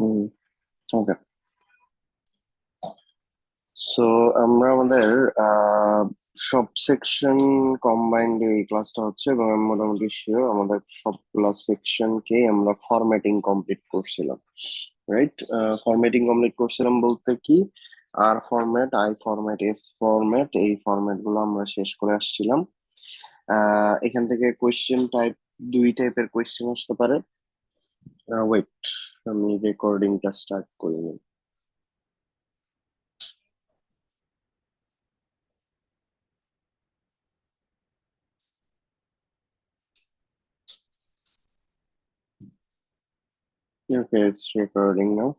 ওকে, so আমরা আমাদের আহ, সব সেকশন কম্বাইন্ড এই ক্লাসটা হচ্ছে, এবং আমি মোটামুটি শিওর আমাদের সবগুলা সেকশনকে আমরা ফরম্যাটিং কমপ্লিট করছিলাম, রাইট? ফরম্যাটিং কমপ্লিট করছিলাম বলতে কি, R format, I format, S format, এই ফরম্যাট গুলো আমরা শেষ করে আসছিলাম। এখান থেকে কোয়েশ্চেন টাইপ, দুই টাইপের কোয়েশ্চেন আসতে পারে। ওয়েট, আমি রেকর্ডিংটা স্টার্ট করিনি। ওকে, ইটস রেকর্ডিং নাও।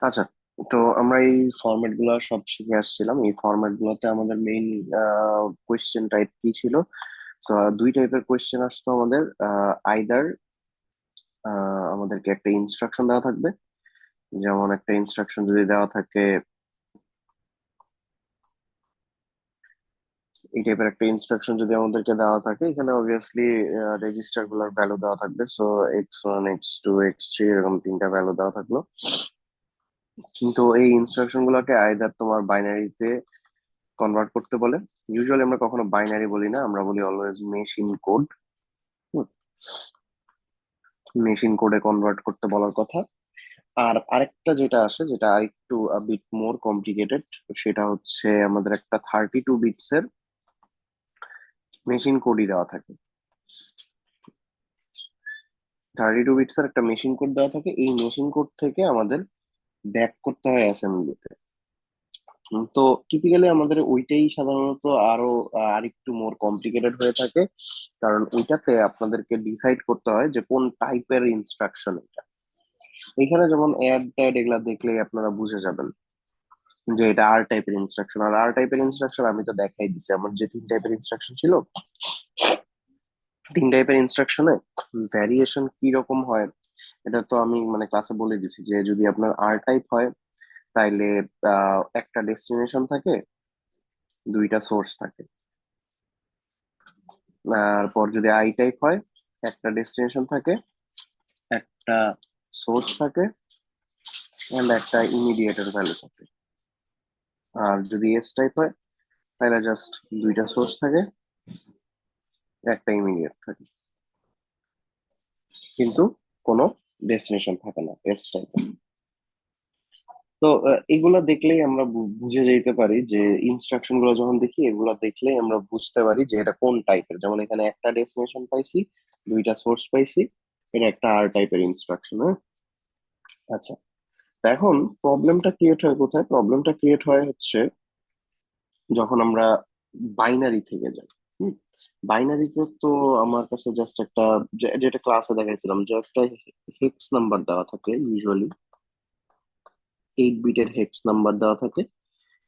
আচ্ছা, তো আমরা এই ফরম্যাট গুলো সব শিখে আসছিলাম। এই ফরম্যাট গুলোতে আমাদের মেইন কোয়েশ্চেন টাইপ কি ছিল? তো দুই টাইপের কোয়েশ্চেন আসতো আমাদের। আইদার আমাদেরকে একটা ইনস্ট্রাকশন দেওয়া থাকবে, যেমন একটা ইনস্ট্রাকশন যদি দেওয়া থাকে, এই টাইপের একটা ইনস্ট্রাকশন যদি আমাদেরকে দেওয়া থাকে, এখানে অবভিয়াসলি রেজিস্টার গুলোর ভ্যালু দেওয়া থাকবে। সো X1, X2, X3 এরকম তিনটা ভ্যালু দেওয়া থাকলো। কিন্তু এই ইনস্ট্রাকশন গুলোকে আইদার তোমার বাইনারিতে কনভার্ট করতে বলে। ইউজুয়ালি আমরা কখনো বাইনারি বলি না, আমরা বলি অলওয়েজ মেশিন কোড। মেশিন কোডে কনভার্ট করতে বলার কথা। আর আরেকটা যেটা আসে, যেটা আরেকটু বিট মোর কমপ্লিকেটেড, সেটা হচ্ছে আমাদের একটা 32 বিটস এর মেশিন কোডই দেওয়া থাকে। 32 বিটস এর একটা মেশিন কোড দেওয়া থাকে, এই মেশিন কোড থেকে আমাদের ব্যাক করতে হয় অ্যাসেম্বলিতে। তো টিপিক্যালি আমাদের ওইটাই সাধারণত আরো আরেকটু মোর কমপ্লিকেটেড হয়ে থাকে, কারণ ওইটাতে আপনাদেরকে ডিসাইড করতে হয় যে কোন টাইপের ইনস্ট্রাকশন এটা। এখানে যেমন অ্যাড ট্যাড এগুলা দেখলেই আপনারা বুঝে যাবেন যে এটা আর টাইপের ইনস্ট্রাকশন। আর আর টাইপের ইনস্ট্রাকশন আমি তো দেখাই দিছি, আমার যে তিন টাইপের ইনস্ট্রাকশন ছিল, তিন টাইপের ইনস্ট্রাকশনে ভ্যারিয়েশন কি রকম হয় এটা তো আমি মানে ক্লাসে বলে দিছি। যে যদি আপনার আর টাইপ হয়, তাইলে একটা ডেস্টিনেশন থাকে, দুইটা সোর্স থাকে। তারপর যদি আই টাইপ হয়, একটা ডেস্টিনেশন থাকে, একটা সোর্স থাকে, এন্ড একটা ইমিডিয়েটর ভ্যালু থাকে। আর যদি এস টাইপ হয়, তাহলে জাস্ট দুইটা সোর্স থাকে, একটা ইমিডিয়েট থাকে, কিন্তু কোনো ডেস্টিনেশন থাকে না এস টাইপে। তো এগুলা দেখলেই আমরা বুঝে যেতে পারি যে ইনস্ট্রাকশন গুলো যখন দেখি, এগুলা দেখলেই আমরা বুঝতে পারি যে এটা কোন টাইপের। যেমন এখানে একটা ডেস্টিনেশন পাইছি, দুইটা সোর্স পাইছি, এটা একটা আর টাইপের ইনস্ট্রাকশন। হ্যাঁ, আচ্ছা। তো এখন প্রবলেমটা ক্রিয়েট হয় কোথায়? প্রবলেমটা ক্রিয়েট হয় হচ্ছে যখন আমরা বাইনারি থেকে যাই। হুম, বাইনারিতে তো আমার কাছে জাস্ট একটা, যেটা ক্লাসে দেখাইছিলাম, যে একটা হেক্স নাম্বার দেওয়া থাকে, ইউজুয়ালি 8 বিটের হেক্স নাম্বার দেওয়া থাকে।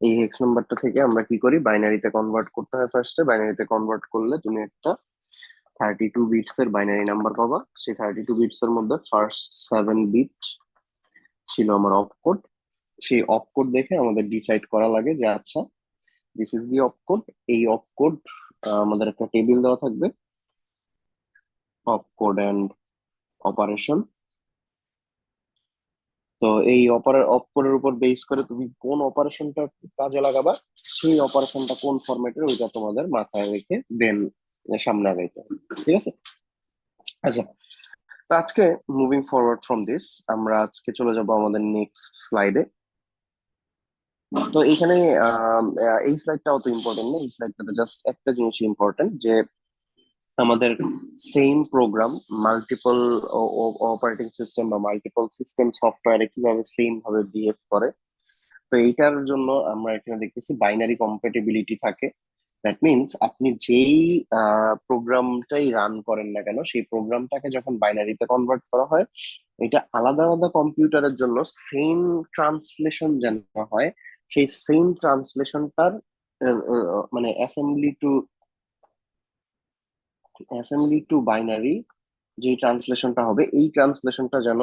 এই হেক্স নাম্বারটা থেকে আমরা কি করি, বাইনারিতে কনভার্ট করতে হয়। ফার্স্টে বাইনারিতে কনভার্ট করলে তুমি একটা 32 বিটস এর বাইনারি নাম্বার পাবা। সেই 32 বিটস এর মধ্যে ফার্স্ট 7 বিট ছিল আমার অপ কোড। সেই অপ কোড দেখে আমাদের ডিসাইড করা লাগে যে আচ্ছা, দিস ইজ দি অপ কোড। এই অপ কোড, আমাদের একটা টেবিল দেওয়া থাকবে, অপ কোড অ্যান্ড অপারেশন। তো এই অপ কোডের উপর বেস করে তুমি কোন অপারেশনটা কাজে লাগাবা, সেই অপারেশনটা কোন ফরম্যাটের, ওইটা তোমাদের মাথায় রেখে দেন সামনে আগাইতে হবে। ঠিক আছে? আচ্ছা, তো আজকে মুভিং ফরওয়ার্ড ফ্রম দিস, আমরা আজকে চলে যাব আমাদের নেক্সট স্লাইডে। তো এইখানে এই স্লাইডটা অত ইম্পর্টেন্ট না, এই স্লাইডটাতে জাস্ট একটা জিনিস ইম্পর্টেন্ট, যে আমাদের same program multiple operating system বা মাল্টিপল সিস্টেম সফটওয়্যারে কিভাবে সেম ভাবে বিহেভ করে। তো এইটার জন্য আমরা এখানে দেখতেছি বাইনারি কম্প্যাটিবিলিটি থাকে। দ্যাট মিনস আপনি যেই প্রোগ্রামটাই রান করেন না কেন, সেই প্রোগ্রামটাকে যখন বাইনারিতে কনভার্ট করা হয়, এটা আলাদা আলাদা কম্পিউটারের জন্য সেম ট্রান্সলেশন যেন হয়। সেই সেম ট্রান্সলেশনটার মানে অ্যাসেম্বলি টু বাইনারি যে ট্রান্সলেশনটা হবে, এই ট্রান্সলেশনটা যেন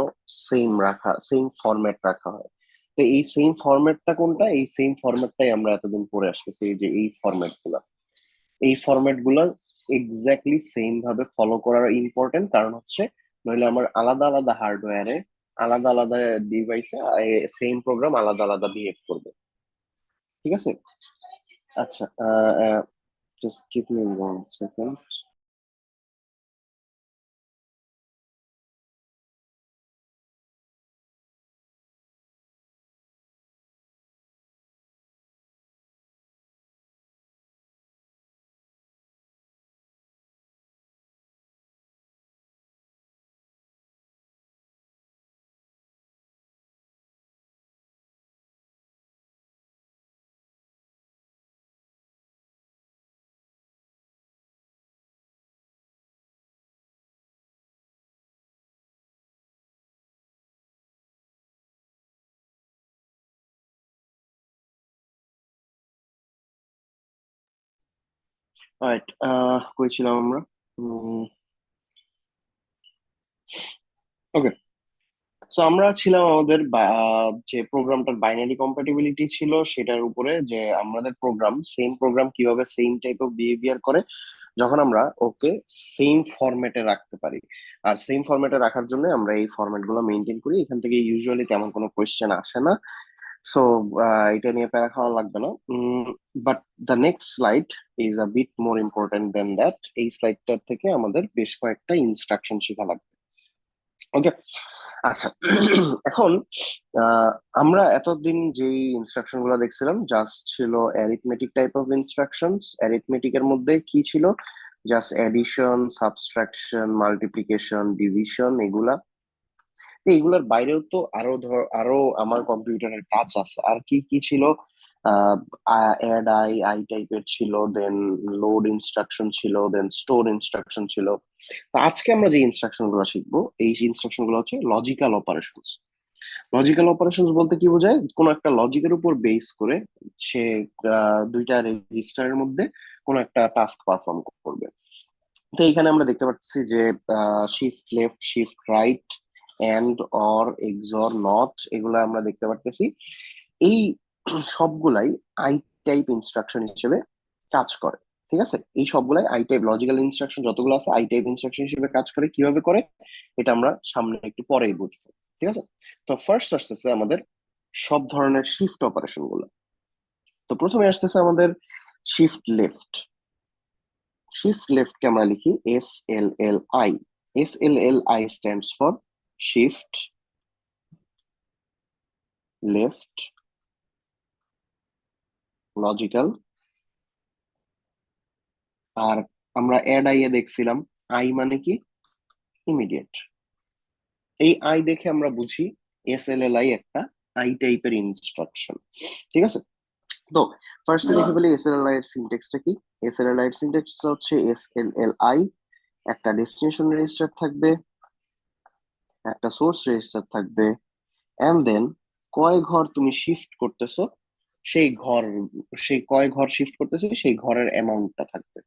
সেম ফরম্যাট রাখা হয়। তো এই সেম ফরম্যাটটা কোনটা? এই সেম ফরম্যাটটাই আমরা এতদিন পড়ে আসতেছি, এই যে এই ফরম্যাট গুলা, এই ফরম্যাট গুলা এক্স্যাক্টলি সেম ভাবে ফলো করার ইম্পর্টেন্ট। কারণ হচ্ছে নইলে আমার আলাদা আলাদা হার্ডওয়্যারে আলাদা আলাদা ডিভাইসে সেম প্রোগ্রাম আলাদা আলাদা বিহেভ করবে। ঠিক আছে। আচ্ছা, just give me 1 second. Right, কই ছিলাম আমরা? ওকে। সো আমরা ছিলাম আমাদের যে প্রোগ্রামটার বাইনারি কম্প্যাটিবিলিটি ছিল সেটার উপরে, যে আমাদের প্রোগ্রাম সেম প্রোগ্রাম কিভাবে সেম টাইপ অফ বিহেভিয়ার করে যখন আমরা ওকে সেম ফরম্যাটে রাখতে পারি। আর সেম ফরম্যাটে রাখার জন্য আমরা এই ফরম্যাট গুলো মেনটেন করি। এখান থেকে ইউজুয়ালি তেমন কোনো কোয়েশ্চেন আসে না। সো এটা নিয়ে প্যারা খাওয়া লাগবে না। But the next slide is a bit more important then that. এই স্লাইডটার থেকে আমাদের বেশ কয়েকটা ইনস্ট্রাকশন শেখা লাগবে। ওকে। আচ্ছা, এখন আহ, আমরা এতদিন যে ইনস্ট্রাকশন গুলো দেখছিলাম জাস্ট ছিল অ্যারিথমেটিক টাইপ অফ ইনস্ট্রাকশনস। অ্যারিথমেটিকের মধ্যে কি ছিল? Just addition, subtraction, multiplication, division, এগুলা। তো এগুলোর বাইরেও তো আরো আমার কম্পিউটারের কাজ আছে। আর কি কি ছিল? অ্যাড আই আই টাইপের ছিল, দেন লোড ইনস্ট্রাকশন ছিল, দেন স্টোর ইনস্ট্রাকশন ছিল। তো আজকে আমরা যে ইনস্ট্রাকশন গুলো শিখবো, এই ইনস্ট্রাকশন গুলো হচ্ছে লজিক্যাল অপারেশনস। লজিক্যাল অপারেশনস বলতে কি বোঝায়? কোনো একটা লজিকের উপর বেস করে সে দুইটা রেজিস্টারের মধ্যে কোনো একটা টাস্ক পারফর্ম করবে। তো এইখানে আমরা দেখতে পাচ্ছি যে shift left, shift right, and, or, XOR, not, এগুলা আমরা দেখতে পাচ্ছি। এই সবগুলাই আই টাইপ ইনস্ট্রাকশন হিসেবে কাজ করে। ঠিক আছে, এই সবগুলাই আই টাইপ লজিক্যাল ইনস্ট্রাকশন যতগুলো আছে আই টাইপ ইনস্ট্রাকশন হিসেবে কাজ করে। কিভাবে করে এটা আমরা সামনে একটু পরেই বুঝবো। ঠিক আছে। তো ফার্স্ট আসতেছে আমাদের সব ধরনের শিফট অপারেশন গুলো। তো প্রথমে আসতেছে আমাদের শিফট লেফট। শিফট লেফট কে আমরা লিখি SLLI। SLLI stands for shift left logical. আর আমরা অ্যাড আই এ দেখছিলাম আই মানে কি? ইমিডিয়েট। এই আই দেখে আমরা বুঝি SLLI একটা আই টাইপের ইনস্ট্রাকশন। ঠিক আছে। তো ফার্স্টে দেখে ফেলি SLLI এর সিনট্যাক্সটা কি। SLLI এর সিনট্যাক্সটা হচ্ছে SLLI একটা ডেস্টিনেশন রেজিস্টার থাকবে, একটা সোর্স রেজিস্টার থাকবে, এন্ড দেন কয় ঘর তুমি শিফট করতেছো সেই ঘর, সেই কয় ঘর শিফট করতেছো সেই ঘরের অ্যামাউন্টটা থাকবে,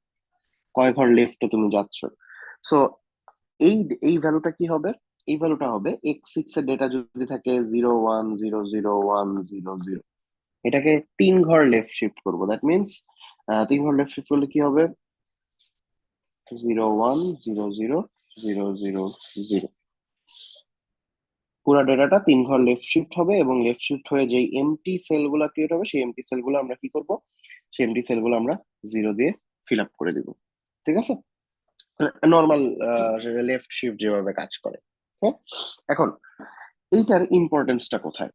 কয় ঘর লেফটে তুমি যাচ্ছ। সো এই এই ভ্যালুটা কি হবে? এই ভ্যালুটা হবে x6 এর ডেটা যদি থাকে 01000100, এটাকে 3 ঘর লেফট শিফট করবো। দ্যাট মিনস 3 ঘর লেফট শিফট করলে কি হবে? 01000000। পুরো ডেটাটা 3 ঘর লেফট শিফট হবে, এবং লেফট শিফট হয়ে যেই এমটি সেল গুলা ক্রিয়েট হবে সেই এমটি সেল গুলো আমরা কি করব? সেই এমটি সেল গুলো আমরা 0 দিয়ে ফিল আপ করে দিব। ঠিক আছে। নর্মাল লেফট শিফট যেভাবে কাজ করে। হ্যাঁ। এখন এইটার ইম্পর্টেন্সটা কোথায়?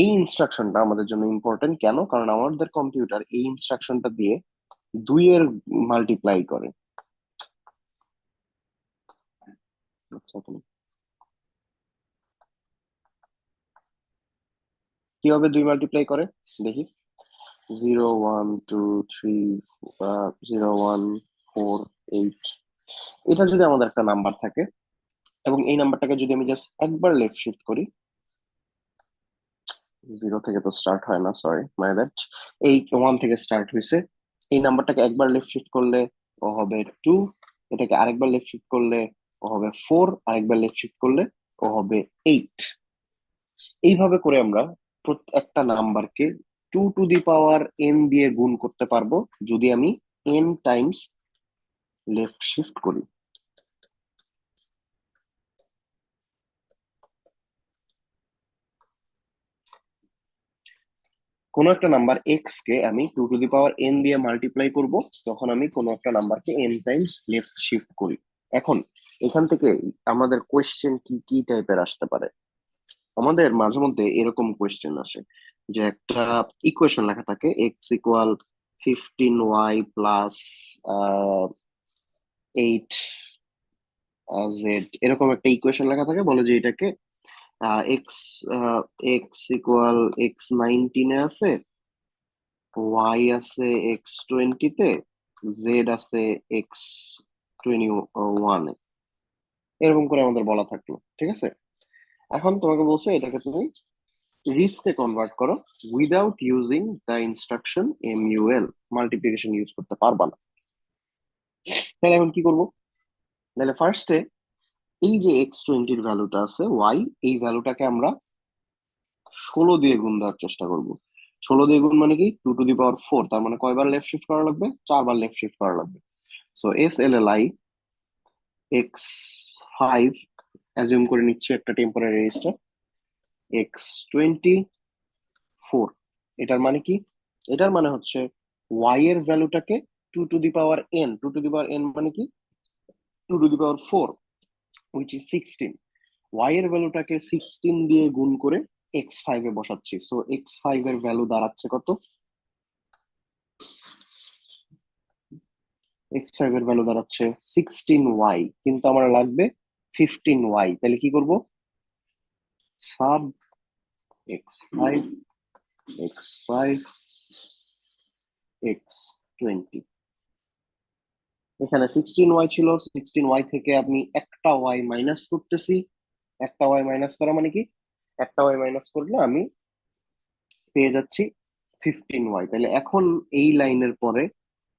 এই ইনস্ট্রাকশনটা আমাদের জন্য ইম্পর্টেন্ট কেন? কারণ আমাদের কম্পিউটার এই ইনস্ট্রাকশনটা দিয়ে 2 এর মাল্টিপ্লাই করে। আচ্ছা, কিভাবে 2 মাল্টিপ্লাই করে দেখি। 0 1 2 3 0 1 4 8, এটা যদি আমাদের একটা নাম্বার থাকে এবং এই নাম্বারটাকে যদি আমি জাস্ট একবার লেফট শিফট করি, 0 থেকে তো স্টার্ট হয় না, সরি মাই ব্যাড, এই 1 থেকে স্টার্ট হয়েছে। এই নাম্বারটাকে একবার লেফট শিফট করলে ও হবে 2, এটাকে আরেকবার লেফট শিফট করলে ও হবে 4, আরেকবার লেফট শিফট করলে ও হবে 8। এইভাবে করে আমরা একটা নাম্বারকে 2 টু দি পাওয়ার n দিয়ে গুণ করতে পারবো যদি আমি n টাইমস লেফট শিফট করি। কোন একটা নাম্বার এক্স কে আমি 2 টু দি পাওয়ার n দিয়ে মাল্টিপ্লাই করব, তখন আমি কোন একটা নাম্বারকে n টাইমস লেফট শিফট করি। এখন এখান থেকে আমাদের কোয়েশ্চেন কি কি টাইপের আসতে পারে? আমাদের মাঝে মধ্যে এরকম কোয়েশ্চেন আসে যে একটা ইকুয়েশন লেখা থাকে x = 15y+8z, এরকম একটা ইকুয়েশন লেখা থাকে, বলে যে এটাকে এক্স x=x19 আছে, ওয়াই আছে x20-তে, জেড আছে x21-এ, এরকম করে আমাদের বলা থাকলো। ঠিক আছে, এখন তোমাকে বলছে এটাকে তুমি রিস্কে কনভার্ট করো without using the instruction MUL, multiplication use করতে পারবা না। তাহলে এখন কি করবো? তাহলে ফার্স্টে এই যে x20-র ভ্যালুটা আছে ওয়াই, এই ভ্যালুটাকে আমরা 16 দিয়ে গুণ দেওয়ার চেষ্টা করব। 16 দিয়ে গুণ মানে কি 2 টু দি পাওয়ার 4, তার মানে কয়বার লেফট শিফট করা লাগবে? 4 বার লেফট শিফট করা লাগবে। সো SLLI x5, অ্যাজিউম করে নিচ্ছি একটা টেম্পোরারি রেজিস্টার, x24, এটার মানে কি? এটার মানে হচ্ছে y এর ভ্যালুটাকে 2 to the power n, 2 to the power n মানে কি 2 to the power 4, which is 16, y এর ভ্যালুটাকে 16 দিয়ে গুণ করে x5 এ বসাচ্ছি। সো x5 এর ভ্যালু দাঁড়াচ্ছে কত? x5 এর ভ্যালু দাঁড়াচ্ছে 16y, কিন্তু আমার লাগবে 15y। তাহলে কি করব? সাব x5 x5 x20, এখানে 16y ছিল, 16y থেকে আমি একটা y মাইনাস করতেছি। একটা y মাইনাস করা মানে কি? একটা y মাইনাস করলে আমি পেয়ে যাচ্ছি 15y। তাহলে এখন এই লাইনের পরে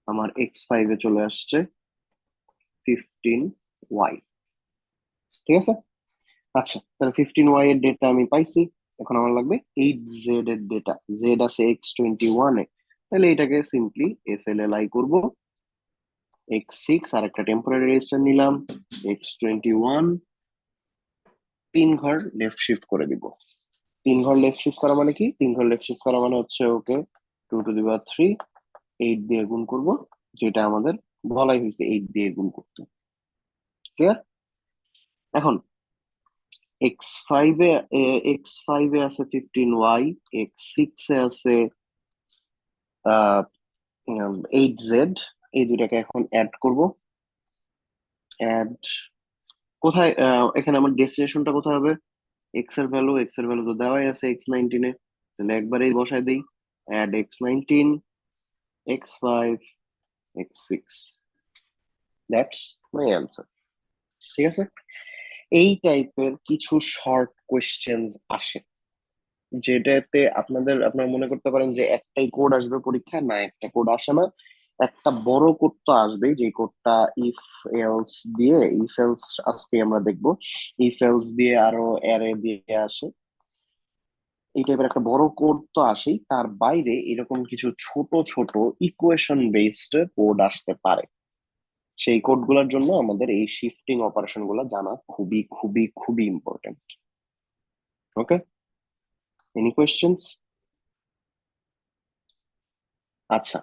আমার x5 এ চলে আসছে 15y। ঠিক আছে, আচ্ছা, তাহলে 15y এর ডেটা আমি পাইছি। এখন আমার লাগবে 8z এর ডেটা, জেড আছে x21-এ। তাহলে এটাকে সিম্পলি SLLI করব, x6 আর একটা টেম্পোরারি রেজিস্টার নিলাম, x21, 3 ঘর লেফট শিফট করে দিব। 3 ঘর লেফট শিফট করা মানে কি? 3 ঘর লেফট শিফট করা মানে হচ্ছে ওকে 2 টু দি পাওয়ার 3, 8 দিয়ে গুণ করব, যেটা আমাদের বলাই হয়েছে 8 দিয়ে গুণ করতে। ক্লিয়ার? এখন এক্স ফাইভে আছে 15y, x6-এ আছে 8z, এই দুটাকে এখন অ্যাড করব। অ্যাড কোথায়? এখানে আমার ডেস্টিনেশনটা কোথায় হবে? এক্স এর ভ্যালু তো দেওয়াই আছে x19-এ, তাহলে একবারেই বসায় দিই, add x19, x5, x6, that's my answer. ঠিক আছে, এই টাইপের কিছু শর্ট কোয়েশ্চেন্স আসে, যেটাতে আপনারা মনে করতে পারেন যে একটাই কোড আসবে পরীক্ষায়, না, একটা কোড আসে না, একটা বড় কোড তো আসবেই, যে কোডটা ইফ এলস দিয়ে, ইফ এলস আজকে আমরা দেখবো, ইফ এলস দিয়ে আরো অ্যারে দিয়ে আসে, এই টাইপের একটা বড় কোড তো আসেই, তার বাইরে এরকম কিছু ছোট ছোট ইকুয়েশন বেসড কোড আসতে পারে। সেই কোডগুলোর জন্য আমাদের এই শিফটিং অপারেশন গুলো জানা খুবই খুবই খুবই ইম্পর্টেন্ট। ওকে, এনি কোয়েশ্চেন্স? আচ্ছা,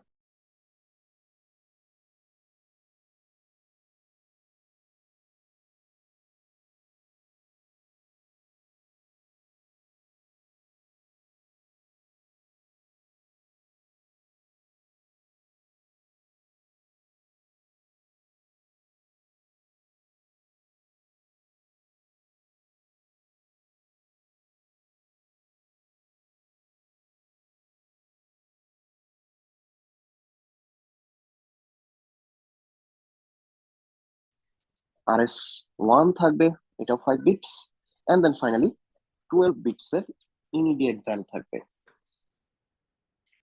RS1 থাকবে, এটা 5 bits, and then finally 12 bits এর ইমিডিয়েট ভ্যালু থাকবে।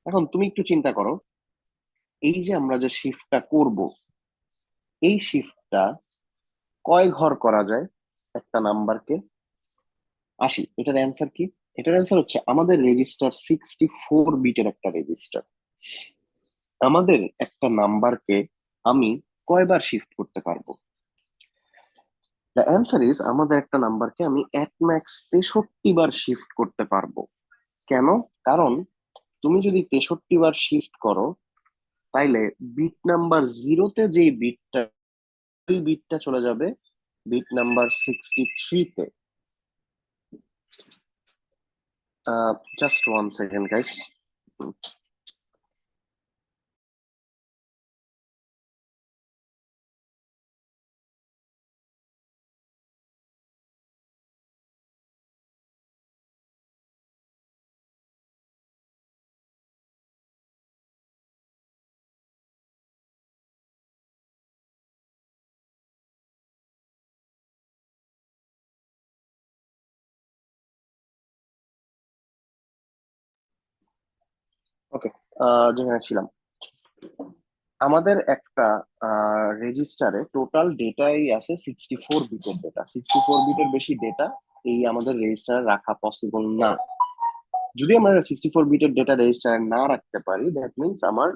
এখন তুমি একটু চিন্তা করো, এই যে আমরা যে শিফটটা করব, এই শিফটটা কয় ঘর করা যায় একটা নাম্বারকে? 80। এটার অ্যান্সার কি? এটার অ্যান্সার হচ্ছে আমাদের রেজিস্টার 64 বিটের একটা রেজিস্টার, আমাদের একটা নাম্বারকে আমি কয়বার শিফট করতে পারবো? দ্য অ্যান্সার ইজ আমাদের একটা নাম্বারকে আমি অ্যাট ম্যাক্স 63 বার শিফট করতে পারবো। কেন? কারণ তুমি যদি 63 বার শিফট করো, তাইলে বিট নাম্বার 0-তে যেই বিটটা, ওই বিটটা চলে যাবে বিট নাম্বার 63-তে। Just 1 second guys. ওকে, যেখানে ছিলাম, আমাদের একটা রেজিস্টারে টোটাল ডেটাই আছে 64 বিটের ডেটা। 64 বিটের বেশি ডেটা এই আমাদের রেজিস্টারে রাখা পসিবল না। যদি আমরা 64 বিটের ডেটা রেজিস্টারে না রাখতে পারি, দ্যাট মিনস আমার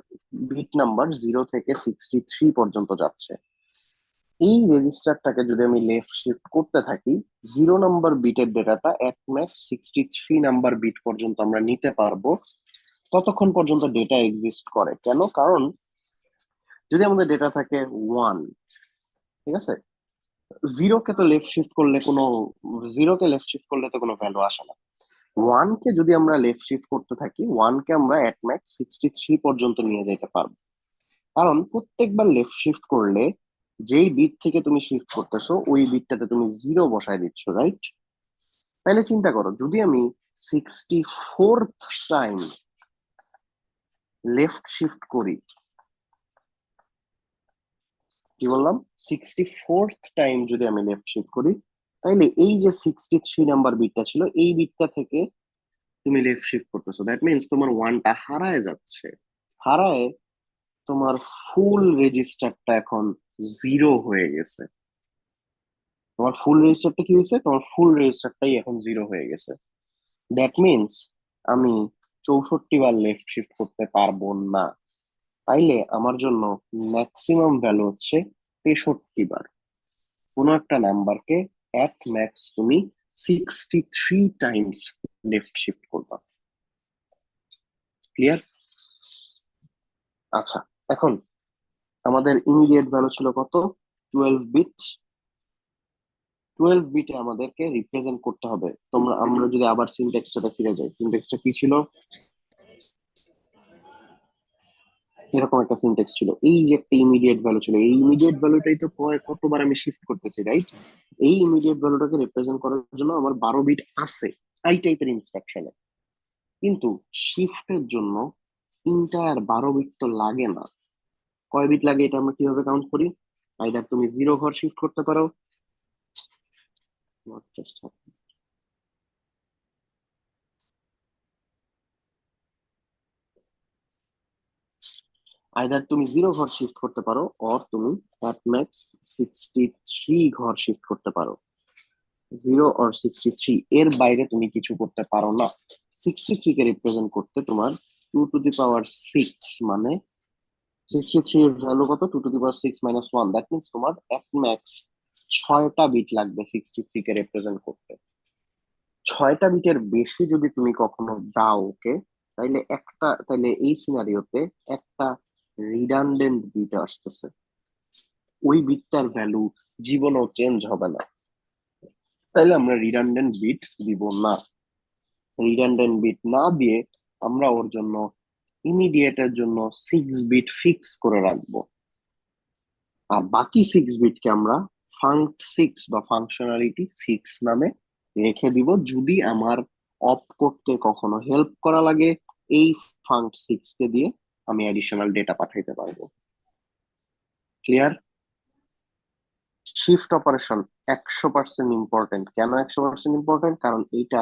বিট নাম্বার 0 থেকে 63 পর্যন্ত যাচ্ছে। এই রেজিস্টারটাকে যদি আমি লেফট শিফট করতে থাকি, 0 নাম্বার বিটের ডেটাটা এক ম্যাক্স 63 নাম্বার বিট পর্যন্ত আমরা নিতে পারবো। ততক্ষণ পর্যন্ত ডেটা এক্সিস্ট করে। কেন? কারণ যদি আমাদের ডেটা থাকে 1, ঠিক আছে, জিরোকে তো লেফট শিফট করলে কোনো, জিরোকে লেফট শিফট করলে তো কোনো ভ্যালু আসে না। 1-কে যদি আমরা লেফট শিফট করতে থাকি, 1-কে আমরা এট ম্যাক্স 63 পর্যন্ত নিয়ে যেতে পারবো। কারণ প্রত্যেকবার লেফট শিফট করলে যেই বিট থেকে তুমি শিফট করতেছো ওই বিটটাতে তুমি 0 বসায় দিচ্ছ, রাইট? তাহলে চিন্তা করো, যদি আমি 64th টাইম লেফট শিফট করি, কি বললাম, 64th টাইম যদি আমি লেফট শিফট করি, তাইলে এই যে 63 নাম্বার বিটটা ছিল, এই বিটটা থেকে তুমি লেফট শিফট করতেছো, দ্যাট মিনস তোমার ওয়ানটা হারায় যাচ্ছে। হারায় তোমার ফুল রেজিস্টারটা এখন 0 হয়ে গেছে। তোমার ফুল রেজিস্টারটা কি হয়েছে? তোমার ফুল রেজিস্টারটাই এখন 0 হয়ে গেছে। দ্যাট মিনস আমি 64 বার লেফট শিফট করতে পারবো না। তাইলে আমার জন্য ম্যাক্সিমাম ভ্যালু হচ্ছে 63 বার। কোনো একটা নাম্বারকে অ্যাট ম্যাক্স তুমি 63 টাইমস লেফট শিফট করবা। ক্লিয়ার? আচ্ছা, এখন আমাদের ইমিডিয়েট ভ্যালু ছিল কত? 12 বিট। 12 বিটে আমাদেরকে রিপ্রেজেন্ট করতে হবে। আমরা যদি আবার সিনট্যাক্সটাতে ফিরে যাই, সিনট্যাক্সটা কি ছিল? এরকম একটা সিনট্যাক্স ছিল। এই যে একটা ইমিডিয়েট ভ্যালু ছিল, এই ইমিডিয়েট ভ্যালুটাই তো পরে কতবার আমি শিফট করতেছি, রাইট? এই ইমিডিয়েট ভ্যালুটাকে রিপ্রেজেন্ট করার জন্য আমার 12 বিট আছে এই টাইপের ইনস্ট্রাকশনে। কিন্তু শিফটের জন্য ইন্টায়ার 12 বিট তো লাগে না। কয় বিট লাগে এটা আমরা কিভাবে কাউন্ট করি? আইদার তুমি 0 ঘর শিফট করতে পারো, not just আইদার তুমি 0 ঘর শিফট করতে পারো, অর তুমি অ্যাট ম্যাক্স 63 ঘর শিফট করতে পারো। 0 or 63, এর বাইরে তুমি কিছু করতে পারো না। 63-কে রিপ্রেজেন্ট করতে তোমার 2 টু দি পাওয়ার 6, মানে 63 এর ভ্যালু কত? 2 to the power 6 - 1, that means তোমার এক ম্যাক্স 6টা বিট লাগবে 63-কে রিপ্রেজেন্ট করতে। 6টা বিটের বেশি যদি তুমি কখনো দাও ওকে, তাইলে এই সিনারিওতে একটা রিডান্ডেন্ট বিট আসতেছে। ওই বিটটার ভ্যালু জীবনও চেঞ্জ হবে না। তাইলে আমরা রিডান্ডেন্ট বিট দিব না। রিডান্ডেন্ট বিট না দিয়ে আমরা ওর জন্য ইমিডিয়েটের জন্য 6 বিট ফিক্স করে রাখবো। আর বাকি 6 বিটকে আমরা ফাংক 6 বা ফাংশনালিটি 6 নামে রেখে দিব। যদি আমার অপ করতে কখনো হেল্প করা লাগে, এই ফাংক 6 কে দিয়ে আমি অ্যাডিশনাল ডেটা পাঠাইতে পারবো। ক্লিয়ার? Shift operation 100% important. কেন 100% ইম্পর্টেন্ট? কারণ এটা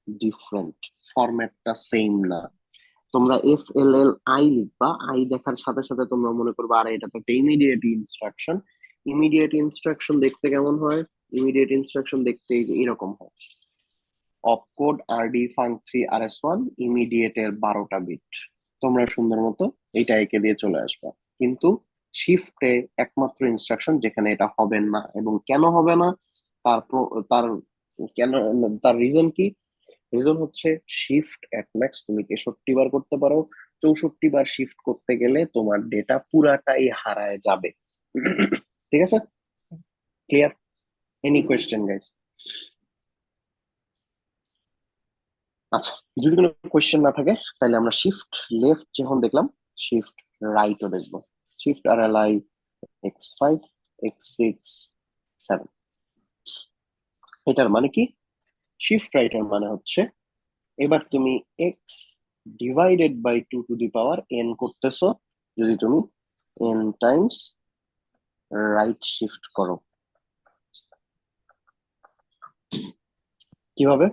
ডিফারেন্ট, ফরম্যাটটা সেম না। তোমরা SLLI লিখবা, আই দেখার সাথে সাথে তোমরা মনে করবে আরে এটা তো একটা ইমিডিয়েট ইনস্ট্রাকশন। ইমিডিয়েট ইনস্ট্রাকশন দেখতে কেমন হয়? ইমিডিয়েট ইনস্ট্রাকশন দেখতে এরকম হয়। Opcode RD funk 3 RS1, immediate এর 12টা বিট। তোমরা সুন্দর মতো এইটা এঁকে দিয়ে চলে আসবা। কিন্তু শিফটে একমাত্র ইনস্ট্রাকশন যেখানে এটা হবে না। এবং কেন হবে না? তার কেন, তার রিজন কি? রিজন হচ্ছে শিফট এট ম্যাক্স তুমি 63 বার করতে পারো, 64 বার শিফট করতে গেলে তোমার ডেটা পুরাটাই হারায় যাবে। ঠিক আছে, ক্লিয়ার? Any question guys? আচ্ছা, যদি কোনো কোয়েশ্চেন না থাকে তাহলে আমরা শিফট লেফট যখন দেখলাম, শিফট রাইটও দেখবো। Shift R L I x5 x6 7, এটার মানে কি? শিফট রাইটের মানে হচ্ছে এবার তুমি x divided by 2 to the power n করতেছো যদি তুমি n টাইমস রাইট শিফট করো। কিভাবে?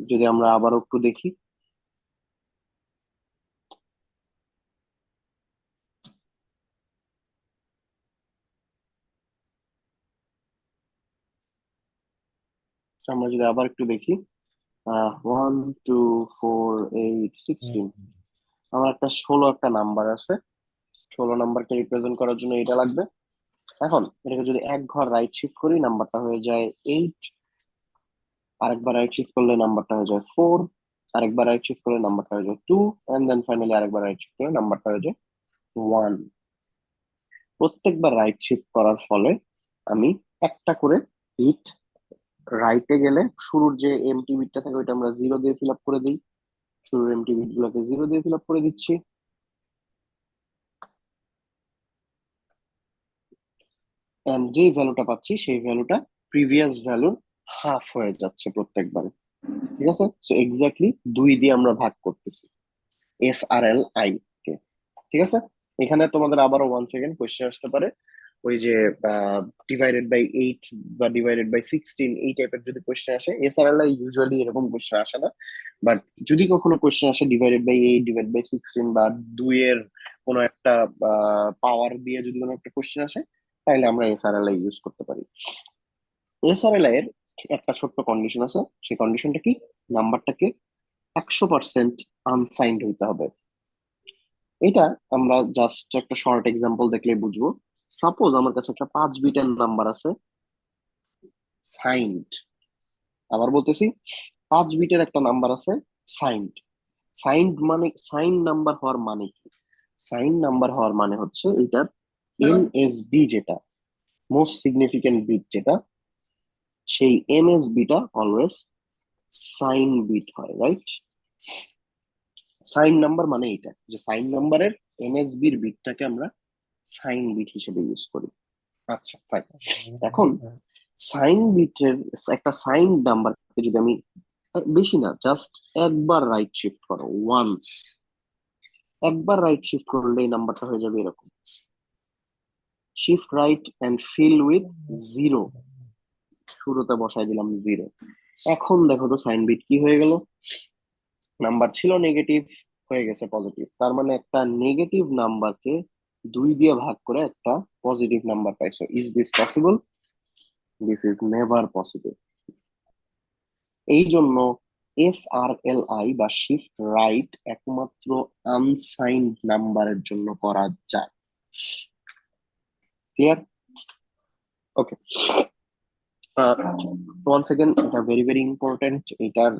যদি আমরা আবারও একটু দেখি, আমরা যদি আবার একটু দেখি, 1 2 4 8 16, আমার একটা 16 একটা নাম্বার আছে, 16 নাম্বারকে রিপ্রেজেন্ট করার জন্য এটা লাগবে। এখন এটাকে যদি এক ঘর রাইট শিফট করি নাম্বারটা হয়ে যায় 8, আরেকবার রাইট শিফট করলে নাম্বারটা হয়ে যায় 4, আরেকবার রাইট শিফট করলে নাম্বারটা হয়ে যায় 2, এন্ড দেন ফাইনালি আরেকবার রাইট শিফট করলে নাম্বারটা হয়ে যায় 1। প্রত্যেকবার রাইট শিফট করার ফলে আমি একটা করে বিট রাইটে গেলে শুরুর যে এমটি বিটটা থাকে ওইটা আমরা 0 দিয়ে ফিল আপ করে দিই, শুরুর এমটি বিট গুলোকে 0 দিয়ে ফিল আপ করে দিচ্ছি, এন্ড যেই ভ্যালুটা পাচ্ছি সেই ভ্যালুটা প্রিভিয়াস ভ্যালুর হাফ হয়ে যাচ্ছে প্রত্যেকবারে। ঠিক আছে, সো এক্স্যাক্টলি 2 দিয়ে আমরা ভাগ করতেছি SRLI কে। ঠিক আছে, এখানে তোমাদের আবারও 1 সেকেন্ড কোয়েশ্চেন আসতে পারে, ওই যে ডিভাইডেড বাই 8 বা ডিভাইডেড বাই 16 এই টাইপের যদি কোয়েশ্চেন আসে, SRLI ইউজুয়ালি এরকম কোয়েশ্চেন আসে না, বাট যদি কখনো কোয়েশ্চেন আসে ডিভাইডেড বাই 8 ডিভাইড বাই 16 বা 2 এর কোনো একটা পাওয়ার দিয়ে যদি কোনো একটা কোয়েশ্চেন আসে, তাহলে আমরা SRLI ইউজ করতে পারি। SRLI এর একটা ছোট্ট কন্ডিশন আছে, সেই কন্ডিশনটা কি? নাম্বারটাকে 100% আনসাইন্ড হইতে হবে। এটা আমরা জাস্ট একটা শর্ট এক্সাম্পল দেখলে বুঝবো। সাপোজ আমার কাছে একটা 5 বিটের নাম্বার আছে সাইন্ড, আবার বলতেছি 5 বিটের একটা নাম্বার আছে সাইন্ড। সাইন্ড মানে সাইন নাম্বার হওয়ার মানে কি? সাইন নাম্বার হওয়ার মানে হচ্ছে এটার এমএসবি যেটা মোস্ট সিগনিফিকেন্ট বিট যেটা, সেই এমএসবিটা অলওয়েজ সাইন বিট হয়, রাইট? সাইন নাম্বার মানে এটা যে সাইন নাম্বারের এমএসবির বিটটাকে আমরা সাইন বিট হিসেবে ইউজ করি। আচ্ছা ফাইন। এখন সাইন বিটের একটা সাইন নাম্বারকে যদি আমি বেশি না জাস্ট একবার রাইট শিফট করো, ওয়ান্স, একবার রাইট শিফট করলে এই নাম্বারটা হয়ে যাবে এরকম, shift right and fill with 0, শুরুতে বসাই দিলাম 0। এখন দেখো তো সাইন বিট কি হয়ে গেল? নাম্বার ছিল নেগেটিভ, হয়ে গেছে পজিটিভ, তার মানে একটা নেগেটিভ নাম্বারকে 2 দিয়ে ভাগ করে একটা পজিটিভ নাম্বার পাইছো। Is this possible? This is never possible. এই জন্য SRLI বা শিফট রাইট একমাত্র আনসাইন্ড নাম্বারের জন্য করা যায়। ক্লিয়ার? ওকে, ওয়ান সেকেন্ড, এটা ভেরি ভেরি ইম্পর্টেন্ট, এটার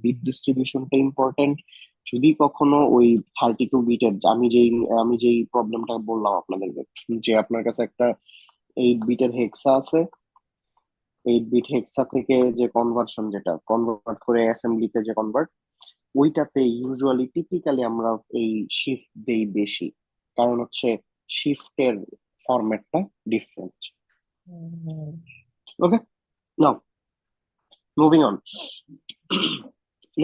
বিট ডিস্ট্রিবিউশনটা ইম্পর্টেন্ট। যদি কখনো ওই 32 বিটের, আমি যেই প্রবলেমটা বললাম আপনাদেরকে, যে আপনার কাছে একটা 8 বিটের হেক্সা আছে, 8 বিট হেক্সা থেকে যে কনভার্সন, যেটা কনভার্ট করে অ্যাসেম্বলিতে যে কনভার্ট, ওইটাতে ইউজুয়ালি টিপিক্যালি আমরা এই শিফট দেই বেশি, কারণ হচ্ছে শিফটের ফরম্যাটটা different. Okay, now moving on.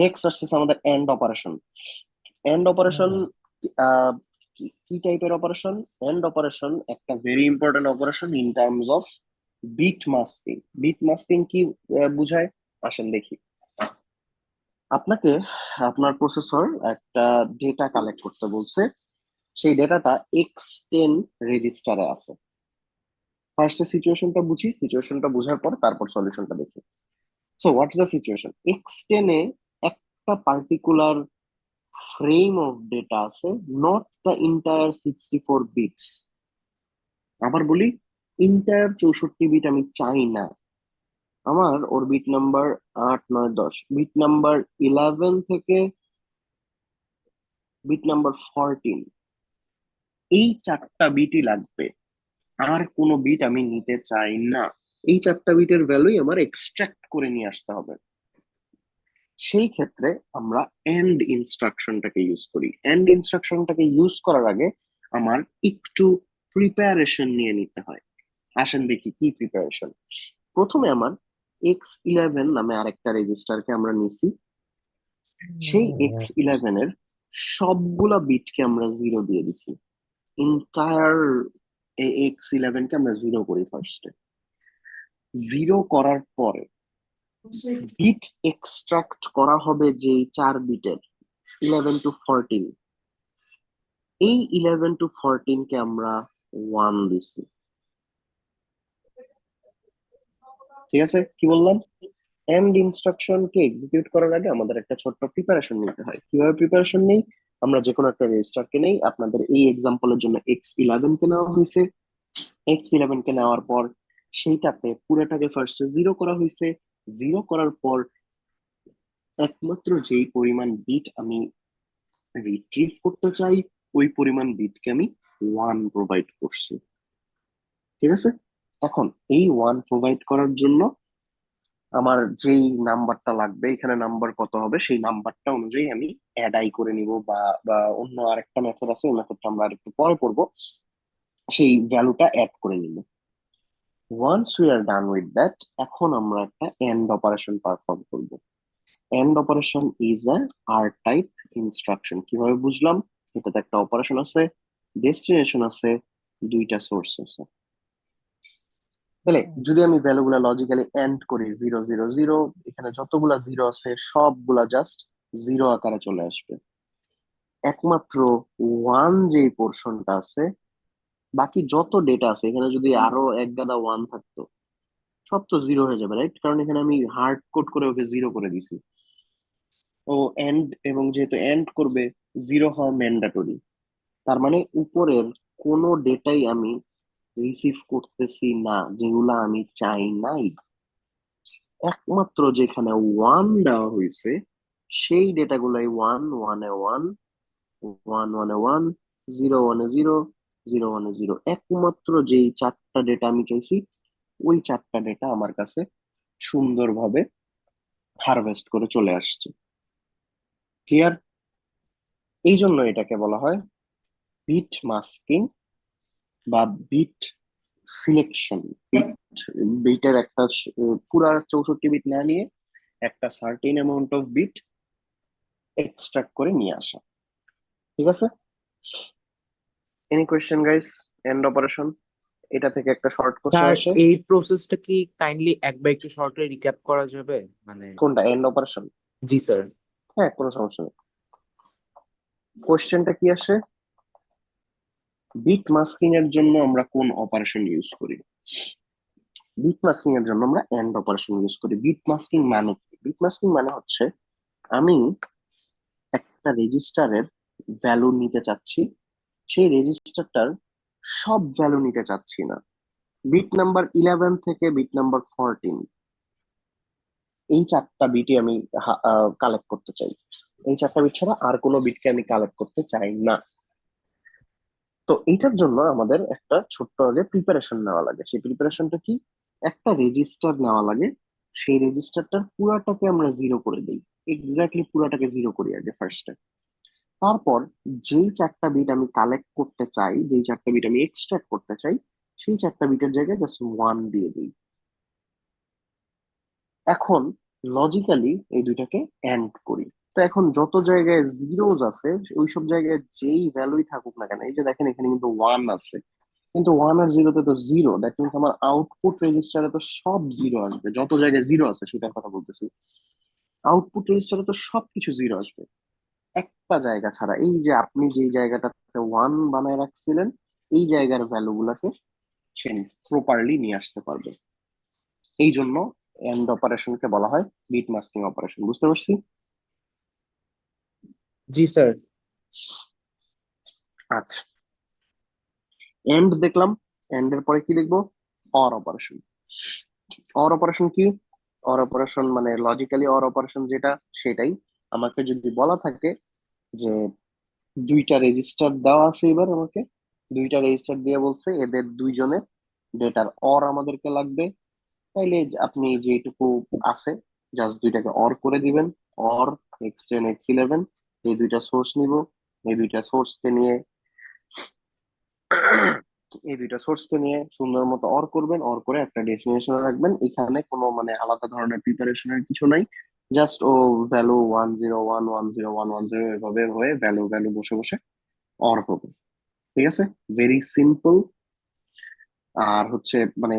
Next আসছে আমাদের এন্ড অপারেশন। এন্ড অপারেশন কি টাইপের অপারেশন? এন্ড অপারেশন একটা very important operation in terms of bit masking. Bit masking কি বুঝায় আসেন দেখি। আপনাকে আপনার প্রসেসর একটা ডেটা কালেক্ট করতে বলছে, সেই ডেটাটা X10 রেজিস্টারে আছে। ফার্স্টে সিচুয়েশনটা বুঝি, সিচুয়েশনটা বুঝার পর তারপর সলিউশনটা দেখি। So what's the situation? X10 এ একটা পার্টিকুলার ফ্রেম অফ ডেটা আছে, নট দ্য ইন্টায়ার 64 বিটস। আবার বলি, ইন্টায়ার 64 বিট আমি চাই না, আমার ওর বিট নাম্বার 8 9 10, বিট নাম্বার 11 থেকে বিট নাম্বার 14, এই 4টা বিটই লাগবে, আর কোনো বিট আমি নিতে চাই না। এই 4টা বিটের ভ্যালুই আমার এক্সট্রাক্ট করে নিয়ে আসতে হবে। সেই ক্ষেত্রে আমরা এন্ড ইনস্ট্রাকশনটাকে ইউজ করি। এন্ড ইনস্ট্রাকশনটাকে ইউজ করার আগে আমার একটু প্রিপারেশন নিয়ে নিতে হয়। আসেন দেখি কি প্রিপারেশন। প্রথমে আমার X11 নামে আরেকটা রেজিস্টারকে আমরা নিছি। সেই X11 এর সবগুলা বিটকে আমরা জিরো দিয়ে দিছি। এন্টায়ার X11 কে আমরা জিরো করি ফার্স্টে। জিরো করার পরে বিট এক্সট্রাক্ট করা হবে যে 4 বিটের 11 to 14, এই 11 to 14 কে আমরা 1 দিছি। ঠিক আছে, কি বললাম? এন্ড ইনস্ট্রাকশন কে এক্সিকিউট করার আগে আমাদের একটা ছোট্ট প্রিপারেশন নিতে হয়। কিভাবে প্রিপারেশন নেই? আমরা যে কোনো একটা রেজিস্টার কে নেই, আপনাদের এই এক্সাম্পলের জন্য X11 কে নেওয়া হয়েছে। X11 কে নেওয়ার পর সেইটাতে পুরোটাকে ফার্স্টে জিরো করা হয়েছে। জিরো করার পর একমাত্র যেই পরিমাণ বিট আমি রিট্রিভ করতে চাই, ওই পরিমাণ বিটকে আমি 1 প্রোভাইড করছি। ঠিক আছে, এখন এই 1 প্রোভাইড করার জন্য আমার যেই নাম্বারটা লাগবে, এখানে নাম্বার কত হবে সেই নাম্বারটা অনুযায়ী আমি অ্যাড আই করে নিব, বা বা অন্য আরেকটা মেথড আছে, ওই মেথডটা আমরা আরেকটু পরে পড়বো, সেই ভ্যালুটা অ্যাড করে নিব। Once we are done with that, এখন আমরা একটা এন্ড অপারেশন পারফর্ম করব। And operation is a R type instruction. কিভাবে বুঝলাম? এটাতে একটা অপারেশন আছে, ডেস্টিনেশন আছে, দুইটা সোর্স আছে। তাহলে যদি আমি ভ্যালুগুলা লজিক্যালি এন্ড করি 0 0 0, এখানে যতগুলা জিরো আছে সবগুলা জাস্ট জিরো আকারে চলে আসবে। একমাত্র ওয়ান যে পোর্শনটা আছে, বাকি যত ডেটা আছে, এখানে যদি আরো এক গাদা ওয়ান থাকতো সব তো জিরো হয়ে যাবে, রাইট? কারণ এখানে আমি হার্ড কোড করে ওকে জিরো করে দিছি। ও এন্ড, এবং যেহেতু এন্ড করবে, জিরো হওয়া ম্যান্ডাটরি। তার মানে উপরের কোনো ডেটাই আমি রিসিভ করতেছি না যেগুলা আমি চাই নাই। একমাত্র যেখানে ওয়ান দেওয়া হয়েছে সেই ডেটাগুলাই ওয়ান ওয়ানে ওয়ান, ওয়ান ওয়ানে ওয়ান, জিরো ওয়ানে জিরো, জিরো ওয়ানে জিরো। একমাত্র যেই 4টা ডেটা আমি চাইছি, ওই 4টা ডেটা আমার কাছে সুন্দরভাবে হারভেস্ট করে চলে আসছে। ক্লিয়ার? এই জন্য এটাকে বলা হয় বিট মাস্কিং বা বিট সিলেকশন। বিটের একটা পুরা 64 বিট না নিয়ে একটা certain amount of bit extract করে নিয়ে আসা। ঠিক আছে, any question guys? And operation, এটা থেকে একটা শর্ট কোশ্চেন স্যার, আসে। এই প্রসেসটা কি কাইন্ডলি একবার একটু শর্টলি রিক্যাপ করা যাবে মানে? কোনটা, এন্ড অপারেশন? G sir. হ্যাঁ, কোনো সমস্যা নেই। কোশ্চেনটা কি আসে? বিট মাস্কিং এর জন্য আমরা কোন অপারেশন ইউজ করি? বিট মাস্কিং এর জন্য আমরা এন্ড অপারেশন ইউজ করি। বিট মাস্কিং মানে কি? বিট মাস্কিং মানে হচ্ছে আমি একটা রেজিস্টারের ভ্যালু নিতে চাচ্ছি, সেই রেজিস্টারটার সব ভ্যালু নিতে চাচ্ছি না। বিট নাম্বার 11 থেকে বিট নাম্বার 14, এই 4টা বিটই আমি কালেক্ট করতে চাই। এই 4টা বিট ছাড়া আর কোনো বিটকে আমি কালেক্ট করতে চাই না। তো এইটার জন্য আমাদের একটা ছোট্ট আগে প্রিপারেশন নেওয়া লাগে। সেই প্রিপারেশনটা কি? একটা রেজিস্টার নেওয়া লাগে, সেই রেজিস্টারটার পুরাটাকে আমরা জিরো করে দিই। এক্স্যাক্টলি পুরাটাকে জিরো করি আগে ফার্স্টে। তারপর যেই 4টা বিট আমি কালেক্ট করতে চাই, যেই 4টা বিট আমি এক্সট্রাক্ট করতে চাই, সেই 4টা বিটের জায়গায় জাস্ট ওয়ান দিয়ে দিই। এখন লজিক্যালি এই দুইটাকে এন্ড করি। তো এখন যত জায়গায় জিরোজ আছে, ওই সব জায়গায় যেই ভ্যালুই থাকুক না কেন, এই যে দেখেন এখানে কিন্তু ওয়ান আছে, কিন্তু ওয়ান আর জিরোতে তো জিরো, দ্যাট মিনস আমার আউটপুট রেজিস্টারে তো সব জিরো আসবে। যত জায়গায় জিরো আছে সেটার কথা বলতেছি, আউটপুট রেজিস্টারে তো সবকিছু জিরো আসবে একটা জায়গা ছাড়া। এই যে আপনি যেই জায়গাটাতে ওয়ান বানায় রাখছিলেন, এই জায়গার ভ্যালু গুলাকে সে প্রপারলি নিয়ে আসতে পারবে। এই জন্য এন্ড অপারেশনকে বলা হয় বিট মাস্কিং অপারেশন। বুঝতে পারছি? জি স্যার। আচ্ছা, এন্ড দেখলাম, এন্ড এর পরে কি লিখবো? Or operation. অর অপারেশন কি? অর অপারেশন মানে লজিক্যালি অর অপারেশন যেটা, সেটাই। আমাকে যদি বলা থাকে যে দুইটা রেজিস্টার দেওয়া আছে, এবার আমাকে দুইটা রেজিস্টার দিয়ে বলছে এদের দুইজনের ডেটার অর আমাদেরকে লাগবে, তাইলে আপনি যেটুকু আছে জাস্ট দুইটাকে অর করে দিবেন। অর x10 x11, এই দুইটা সোর্স নিব, এই দুইটা সোর্সকে নিয়ে এই দুইটা সোর্সকে নিয়ে সুন্দর মতো অর করবেন, অর করে একটা ডেস্টিনেশনে রাখবেন। এখানে কোনো মানে আলাদা ধরনের প্রিপারেশনের কিছু নাই, জাস্ট ও ভ্যালু 101 101 110 এভাবে হয়ে ভ্যালু ভ্যালু বসে বসে অর হবে। ঠিক আছে, ভেরি সিম্পল। আর হচ্ছে মানে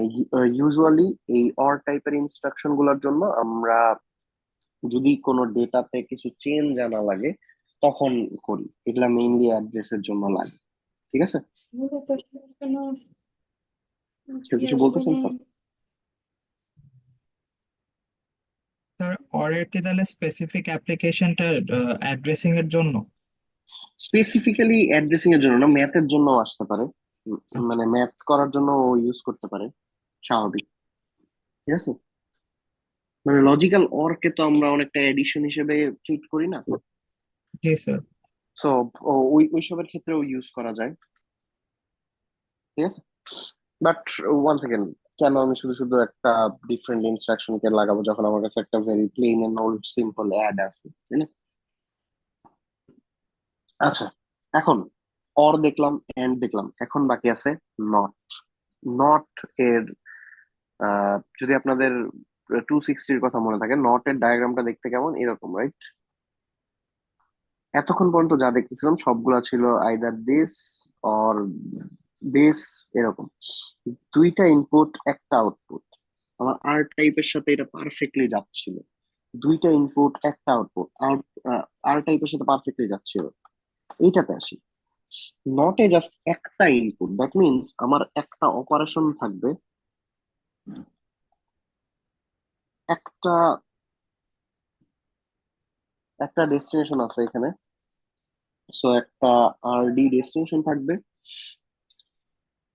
ইউজুয়ালি এই অর টাইপের ইনস্ট্রাকশন গুলোর জন্য আমরা যদি কোনো ডেটাতে কিছু চেঞ্জ আনা লাগে তখন করি, এগুলা মেইনলি অ্যাড্রেসের জন্য লাগে। ঠিক আছে, কেউ কিছু বলতেছেন স্যার? স্যার অরের কি তাহলে স্পেসিফিক অ্যাপ্লিকেশনটা অ্যাড্রেসিং এর জন্য? স্পেসিফিক্যালি অ্যাড্রেসিং এর জন্য না, ম্যাথের জন্য আসতে পারে। মানে ম্যাথ করার জন্য ইউজ করতে পারে, স্বাভাবিক। ঠিক আছে, মানে লজিক্যাল অর কে তো আমরা অনেকটা এডিশন হিসেবে ট্রিট করি না, জি স্যার। সো ওই ওইসবের ক্ষেত্রেও ইউজ করা যায়। ঠিক আছে, বাট ওয়ান সেকেন্ড, কেন আমি শুধু শুধু একটা ডিফারেন্ট ইনস্ট্রাকশন কে লাগাবো যখন আমার কাছে একটা very plain and old simple add আছে, তাই না? আচ্ছা, এখন অর দেখলাম, এন্ড দেখলাম, এখন বাকি আছে নট। নট এর যদি আপনাদের 260-র কথা মনে থাকে, নট এর ডায়াগ্রামটা দেখতে কেমন এরকম, রাইট? এতক্ষণ পর্যন্ত যা দেখতেছিলাম সবগুলা ছিল আইদার দিস অর দিস, এরকম। দুইটা ইনপুট একটা আউটপুট, আমার আর টাইপের সাথে এটা পারফেক্টলি যাচ্ছিল। দুইটা ইনপুট একটা আউটপুট, আর টাইপের সাথে পারফেক্টলি যাচ্ছিল। এইটাতে আসি, নটে জাস্ট একটা ইনপুট, দ্যাট মিনস আমার একটা অপারেশন থাকবে, একটা একটা ডেস্টিনেশন আছে এখানে, সো একটা আরডি ডেস্টিনেশন থাকবে,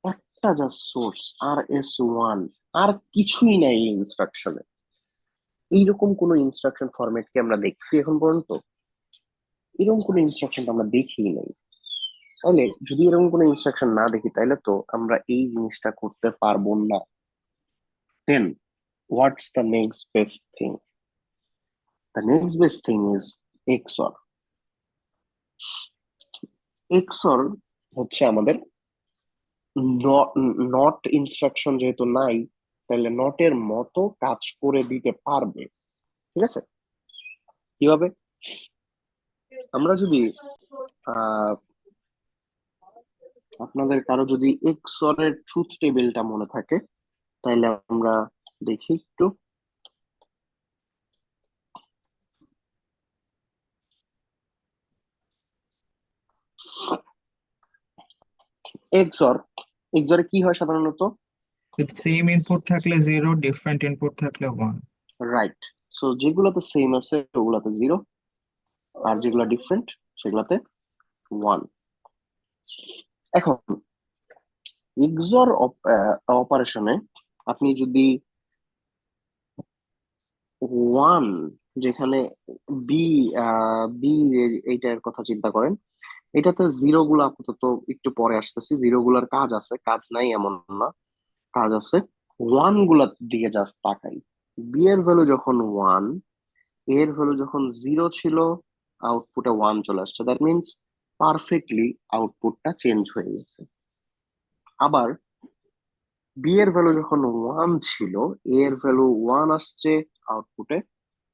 একটা জাস্ট সোর্স RS1, আর কিছুই নাই ইনস্ট্রাকশনে। এইরকম কোন ইনস্ট্রাকশন ফরম্যাট কি আমরা দেখছি এখন পর্যন্ত? এরকম কোন ইনস্ট্রাকশন তো আমরা দেখিই নাই। তাহলে যদি এরকম কোনো ইনস্ট্রাকশন না দেখি, তাহলে তো আমরা এই জিনিসটা করতে পারবো না। Then what's the next best thing? The next best thing is XOR. XOR হচ্ছে আমাদের নট ইনস্ট্রাকশন যেহেতু নাই, তাহলে নটের মতো কাজ করে দিতে পারবে। ঠিক আছে, কিভাবে? আমরা যদি আহ আপনাদের কারো যদি এক্সঅর এর ট্রুথ টেবিলটা মনে থাকে, তাহলে আমরা দেখি একটু। এক্সঅর, এক্সঅর কি হয় সাধারণত? সেম ইনপুট থাকলে 0, ডিফারেন্ট ইনপুট থাকলে 1। রাইট, সো যেগুলোতে সেম আছে ওগুলাতে 0, আর যেগুলো ডিফারেন্ট সেগুলাতে 1। এখন এক্সঅর অপারেশনে আপনি যদি 1, যেখানে বি বি এইটার কথা চিন্তা করেন, এটাতে জিরো গুলো আপাতত একটু পরে আসতেছি, জিরো গুলার কাজ আছে, কাজ নাই এমন না, কাজ আছে। ওয়ান গুলার দিকে জাস্ট তাকাই, বি এর ভ্যালু যখন 1, এর ভ্যালু যখন 0 ছিল, আউটপুটে 1 চলে আসছে, দ্যাট মিনস পারফেক্টলি আউটপুটটা চেঞ্জ হয়ে গেছে। আবার বি এর ভ্যালু যখন 1 ছিল, এ এর ভ্যালু 1 আসছে, আউটপুটে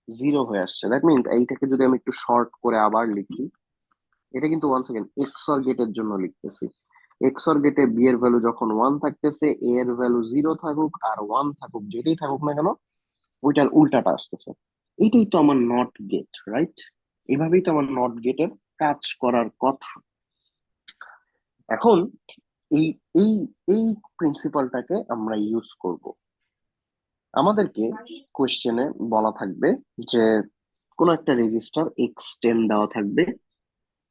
0 হয়ে আসছে। দ্যাট মিনস এইটাকে যদি আমি একটু শর্ট করে আবার লিখি, এটা কিন্তু ওয়ান সেকেন্ড এক্সঅর গেটের জন্য লিখতেছি। এক্সঅর গেটে বি এর ভ্যালু যখন 1 থাকতেছে, এ এর ভ্যালু 0 থাকুক আর 1 থাকুক, যেটাই থাকুক না কেন, ওইটার উল্টাটা আসতেছে। এইটাই তো আমার নট গেট, রাইট? এভাবেই তো আমার নট গেটের কাজ করার কথা। এখন এই এই এই প্রিন্সিপালটাকে আমরা ইউজ করব। আমাদেরকে কোশ্চেনে বলা থাকবে যে কোন একটা রেজিস্টার x10 দেওয়া থাকবে,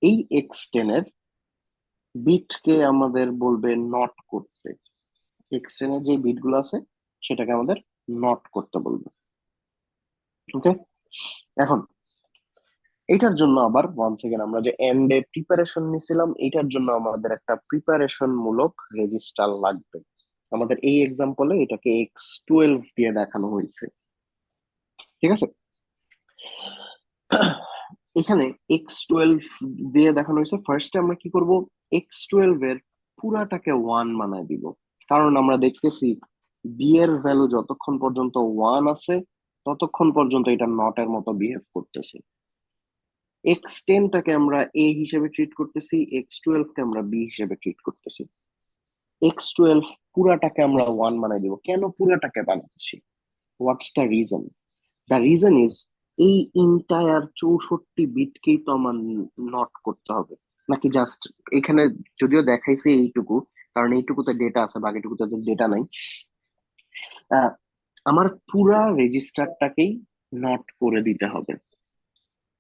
এই x10 এর বিটকে আমাদের বলবে নট করতে। এক্সটেনের যে বিট গুলো আছে সেটাকে আমাদের নট করতে বলবে। ওকে, এখন এটার জন্য আবার ওয়ান সেকেন্ড আমরা যে এন্ডে প্রিপারেশন নিছিলাম, এটার জন্য আমাদের একটা প্রিপারেশন মূলক রেজিস্টার লাগবে। আমাদের এই এক্সাম্পলে এটাকে x12 দিয়ে দেখানো হয়েছে, ঠিক আছে। এখানে x12 দিয়ে দেখানো হয়েছে। ফার্স্টে আমরা কি করব, x12 এর পুরাটাকে ওয়ান বানায় দিব, কারণ আমরা দেখতেছি বি এর ভ্যালু যতক্ষণ পর্যন্ত ওয়ান আছে ততক্ষণ পর্যন্ত এটা নট এর মতো বিহেভ করতেছে। x10টাকে আমরা এ হিসেবে ট্রিট করতেছি, x12 কে আমরা বি হিসেবে ট্রিট করতেছি। x12 পুরাটাকে আমরা ওয়ান বানাই দিব। কেন পুরাটাকে বানাচ্ছি? What's the reason? The reason is এই ইন্টায়ার 64 বিটকেই তো আমার নট করতে হবে, নাকি জাস্ট এখানে যদিও দেখাইছে এইটুকু, কারণ এইটুকুতে ডেটা আছে, বাকিটুকুতে ডেটা নাই। আহ, আমার পুরা রেজিস্টারটাকেই নট করে দিতে হবে।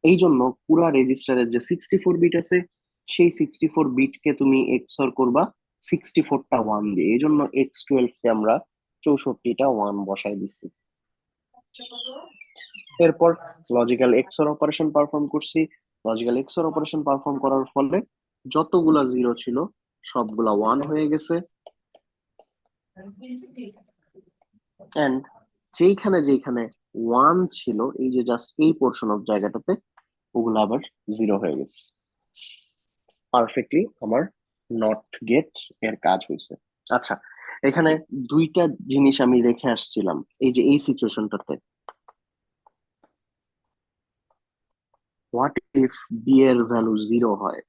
এই জন্য পুরা রেজিস্টারের যে 64 বিট আছে, সেই 64 বিটকে তুমি এক্সঅর করবা 64টা ওয়ান দিয়ে। এই জন্য x12 কে আমরা 64টা ওয়ান বসাই দিচ্ছি। এরপর লজিক্যাল এক্সঅর অপারেশন পারফর্ম করছি। লজিক্যাল এক্সঅর অপারেশন পারফর্ম করার ফলে যতগুলা জিরো ছিল সবগুলা ওয়ান হয়ে গেছে, এন্ড যেইখানে যেইখানে ওয়ান ছিল এই যে জাস্ট এই পোর্শন অফ জায়গাটাতে ওগুলো আবার জিরো হয়ে গেছে। পারফেক্টলি আমার নট গেট এর কাজ হয়েছে। আচ্ছা, এখানে দুইটা জিনিস আমি রেখে আসছিলাম এই যে এই সিচুয়েশনটাতে। হোয়াট ইফ বি এর ভ্যালু জিরো হয়?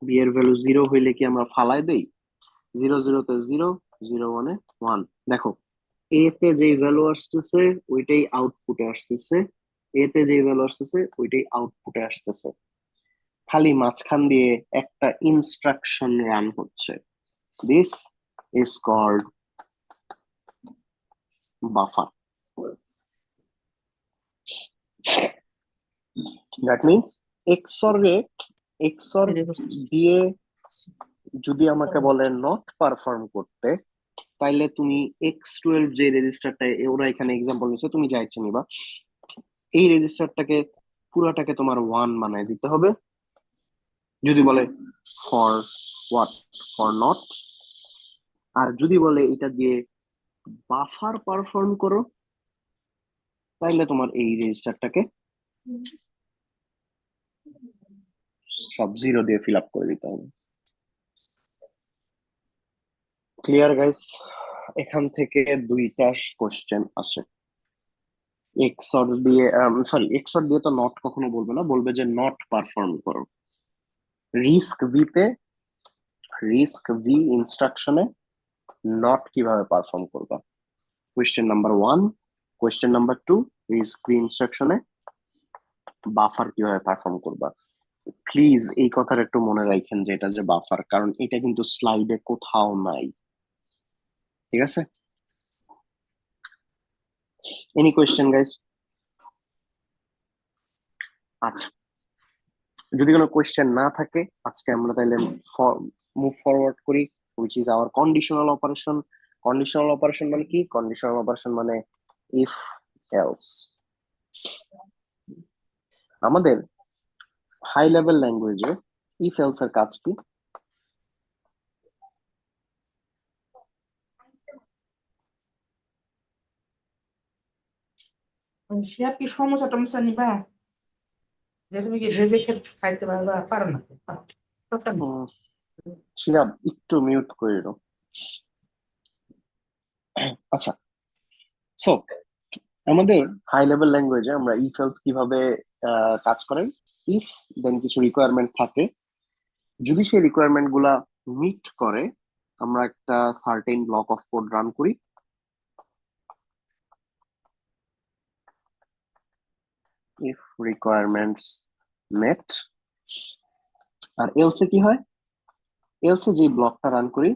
বি এর ভ্যালু জিরো হইলে কি আমরা ফালাই দেই? জিরো জিরোতে জিরো, জিরো ওয়ানে ওয়ান। দেখো, এ তে যেই ভ্যালু আসতেছে ওইটাই আউটপুটে আসতেছে, এ তে যেই ভ্যালু আসতেছে ওইটাই আউটপুটে আসতেছে। খালি মাঝখান দিয়ে একটা ইনস্ট্রাকশন রান হচ্ছে। This is called buffer. That means XOR দিয়ে যদি আমাকে বলে নট পারফর্ম করতে, তাইলে তুমি x12 যে রেজিস্টারটা ওরা এখানে এক্সাম্পল নিচ্ছে, তুমি যা ইচ্ছে নিবা, এই রেজিস্টারটাকে পুরাটাকে তোমার ওয়ান বানায় দিতে হবে। যদি বলে ফর হোয়াট, ফর নট। আর যদি বলে এটা দিয়ে বাফার পারফর্ম করো, তাইলে তোমার এই রেজিস্টারটাকে সব জিরো দিয়ে ফিল আপ করে দিতে হবে। Clear guys? এখান থেকে দুইটা কোশ্চেন আসে। এক্সর দিয়ে, সরি, এক্সর দিয়ে তো নট কখনো বলবে না, বলবে যে নট পারফর্ম করো। রিস্ক ভিতে, রিস্ক ভি ইনস্ট্রাকশনে নট কিভাবে পারফর্ম করবা, question number one. Question number two, RISC V ইনস্ট্রাকশনে বাফার কিভাবে পারফর্ম করবা। প্লিজ এই কথাটা একটু মনে রাখেন যে এটা যে বাফার, কারণ এটা কিন্তু স্লাইডে কোথাও নাই, ঠিক আছে? Any question guys? আচ্ছা, যদি কোনো কোয়েশ্চেন না থাকে আজকে আমরা তাহলে মুভ ফরওয়ার্ড করি, which is our conditional operation. Conditional operation মানে কি? কন্ডিশনাল অপারেশন মানে ইফ এলস। আমাদের হাই লেভেল ল্যাঙ্গুয়েজে ইফ এলস এর কাজ কি? সে আর কি সমস্যা টমস্যা নিবা যে তুমি কি ভেজে খেতে খাইতে পারবা, পারো না? পারো না। শিরাব একটু মিউট করে দাও। আচ্ছা, সো আমাদের হাই লেভেল ল্যাঙ্গুয়েজে আমরা ইফ এলস কিভাবে কাজ করাই? ইফ দেন কিছু রিকোয়ারমেন্ট থাকে, যদি সেই রিকোয়ারমেন্ট গুলা মিট করে আমরা একটা certain block of code run করি। If requirements met. আর এলসে কি হয়? এলসে যে ব্লকটা রান করি,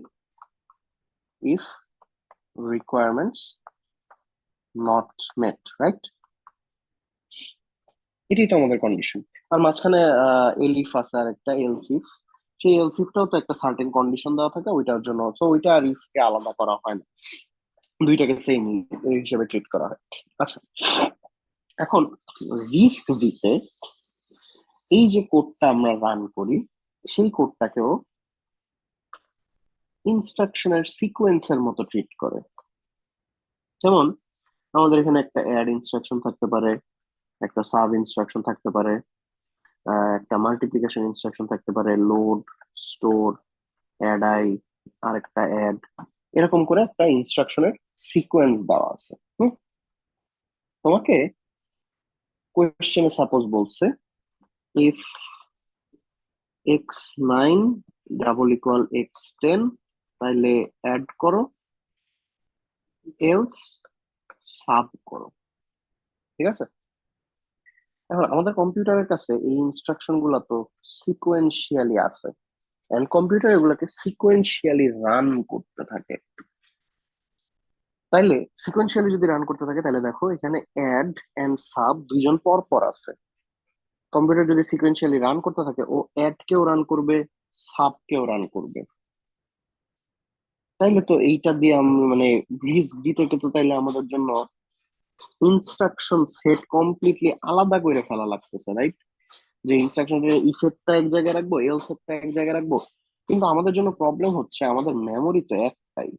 if requirements not met, right? এটাই তো আমাদের কন্ডিশন। আর মাঝখানে এলিফ আছে আর একটা এলসিফ। সেই এলসিফটাও তো একটা সার্টেন কন্ডিশন দেওয়া থাকে ওইটার জন্য, তো ওইটা আর ইফ কে আলাদা করা হয় না, দুইটাকে সেম হিসেবে ট্রিট করা হয়। আচ্ছা, এখন রিস্ক দিতে এই যে কোডটা আমরা রান করি সেই কোডটাকেও ইনস্ট্রাকশনের সিকোয়েন্সের মতো ট্রিট করে। যেমন আমাদের এখানে একটা অ্যাড ইনস্ট্রাকশন থাকতে পারে, একটা সাব ইনস্ট্রাকশন থাকতে পারে, একটা মাল্টিপ্লিকেশন ইনস্ট্রাকশন থাকতে পারে, লোড, স্টোর, অ্যাড আই, আর একটা অ্যাড, এরকম করে একটা ইনস্ট্রাকশনের সিকোয়েন্স দেওয়া আছে। তোমাকে কোয়েশ্চেনে সাপোজ বলছে if x9 double equal x10, তাহলে অ্যাড করো, এলস সাব করো। ঠিক আছে, এখন আমাদের কম্পিউটারের কাছে এই ইনস্ট্রাকশন গুলা তো সিকোয়েন্সিয়ালি আছে, এন্ড কম্পিউটার এগুলোকে সিকোয়েন্সিয়ালি রান করতে থাকে। তাইলে সিকোয়েন্সিয়ালি যদি রান করতে থাকে তাহলে দেখো এখানে অ্যাড এন্ড সাব দুইজন পর পর আছে। কম্পিউটার যদি সিকোয়েন্সিয়ালি রান করতে থাকে ও অ্যাড কেও রান করবে, সাব কেও রান করবে। তাইলে তো এইটা দিয়ে আমি মানে রিস্ক দিতে তো তাইলে আমাদের জন্য ইনস্ট্রাকশন সেট কমপ্লিটলি আলাদা করে ফেলা লাগতেছে, রাইট? যে ইনস্ট্রাকশন ইফেক্টটা এক জায়গায় রাখবো, এলস একটা এক জায়গায় রাখবো। কিন্তু আমাদের জন্য প্রবলেম হচ্ছে আমাদের মেমোরি তো একটাই,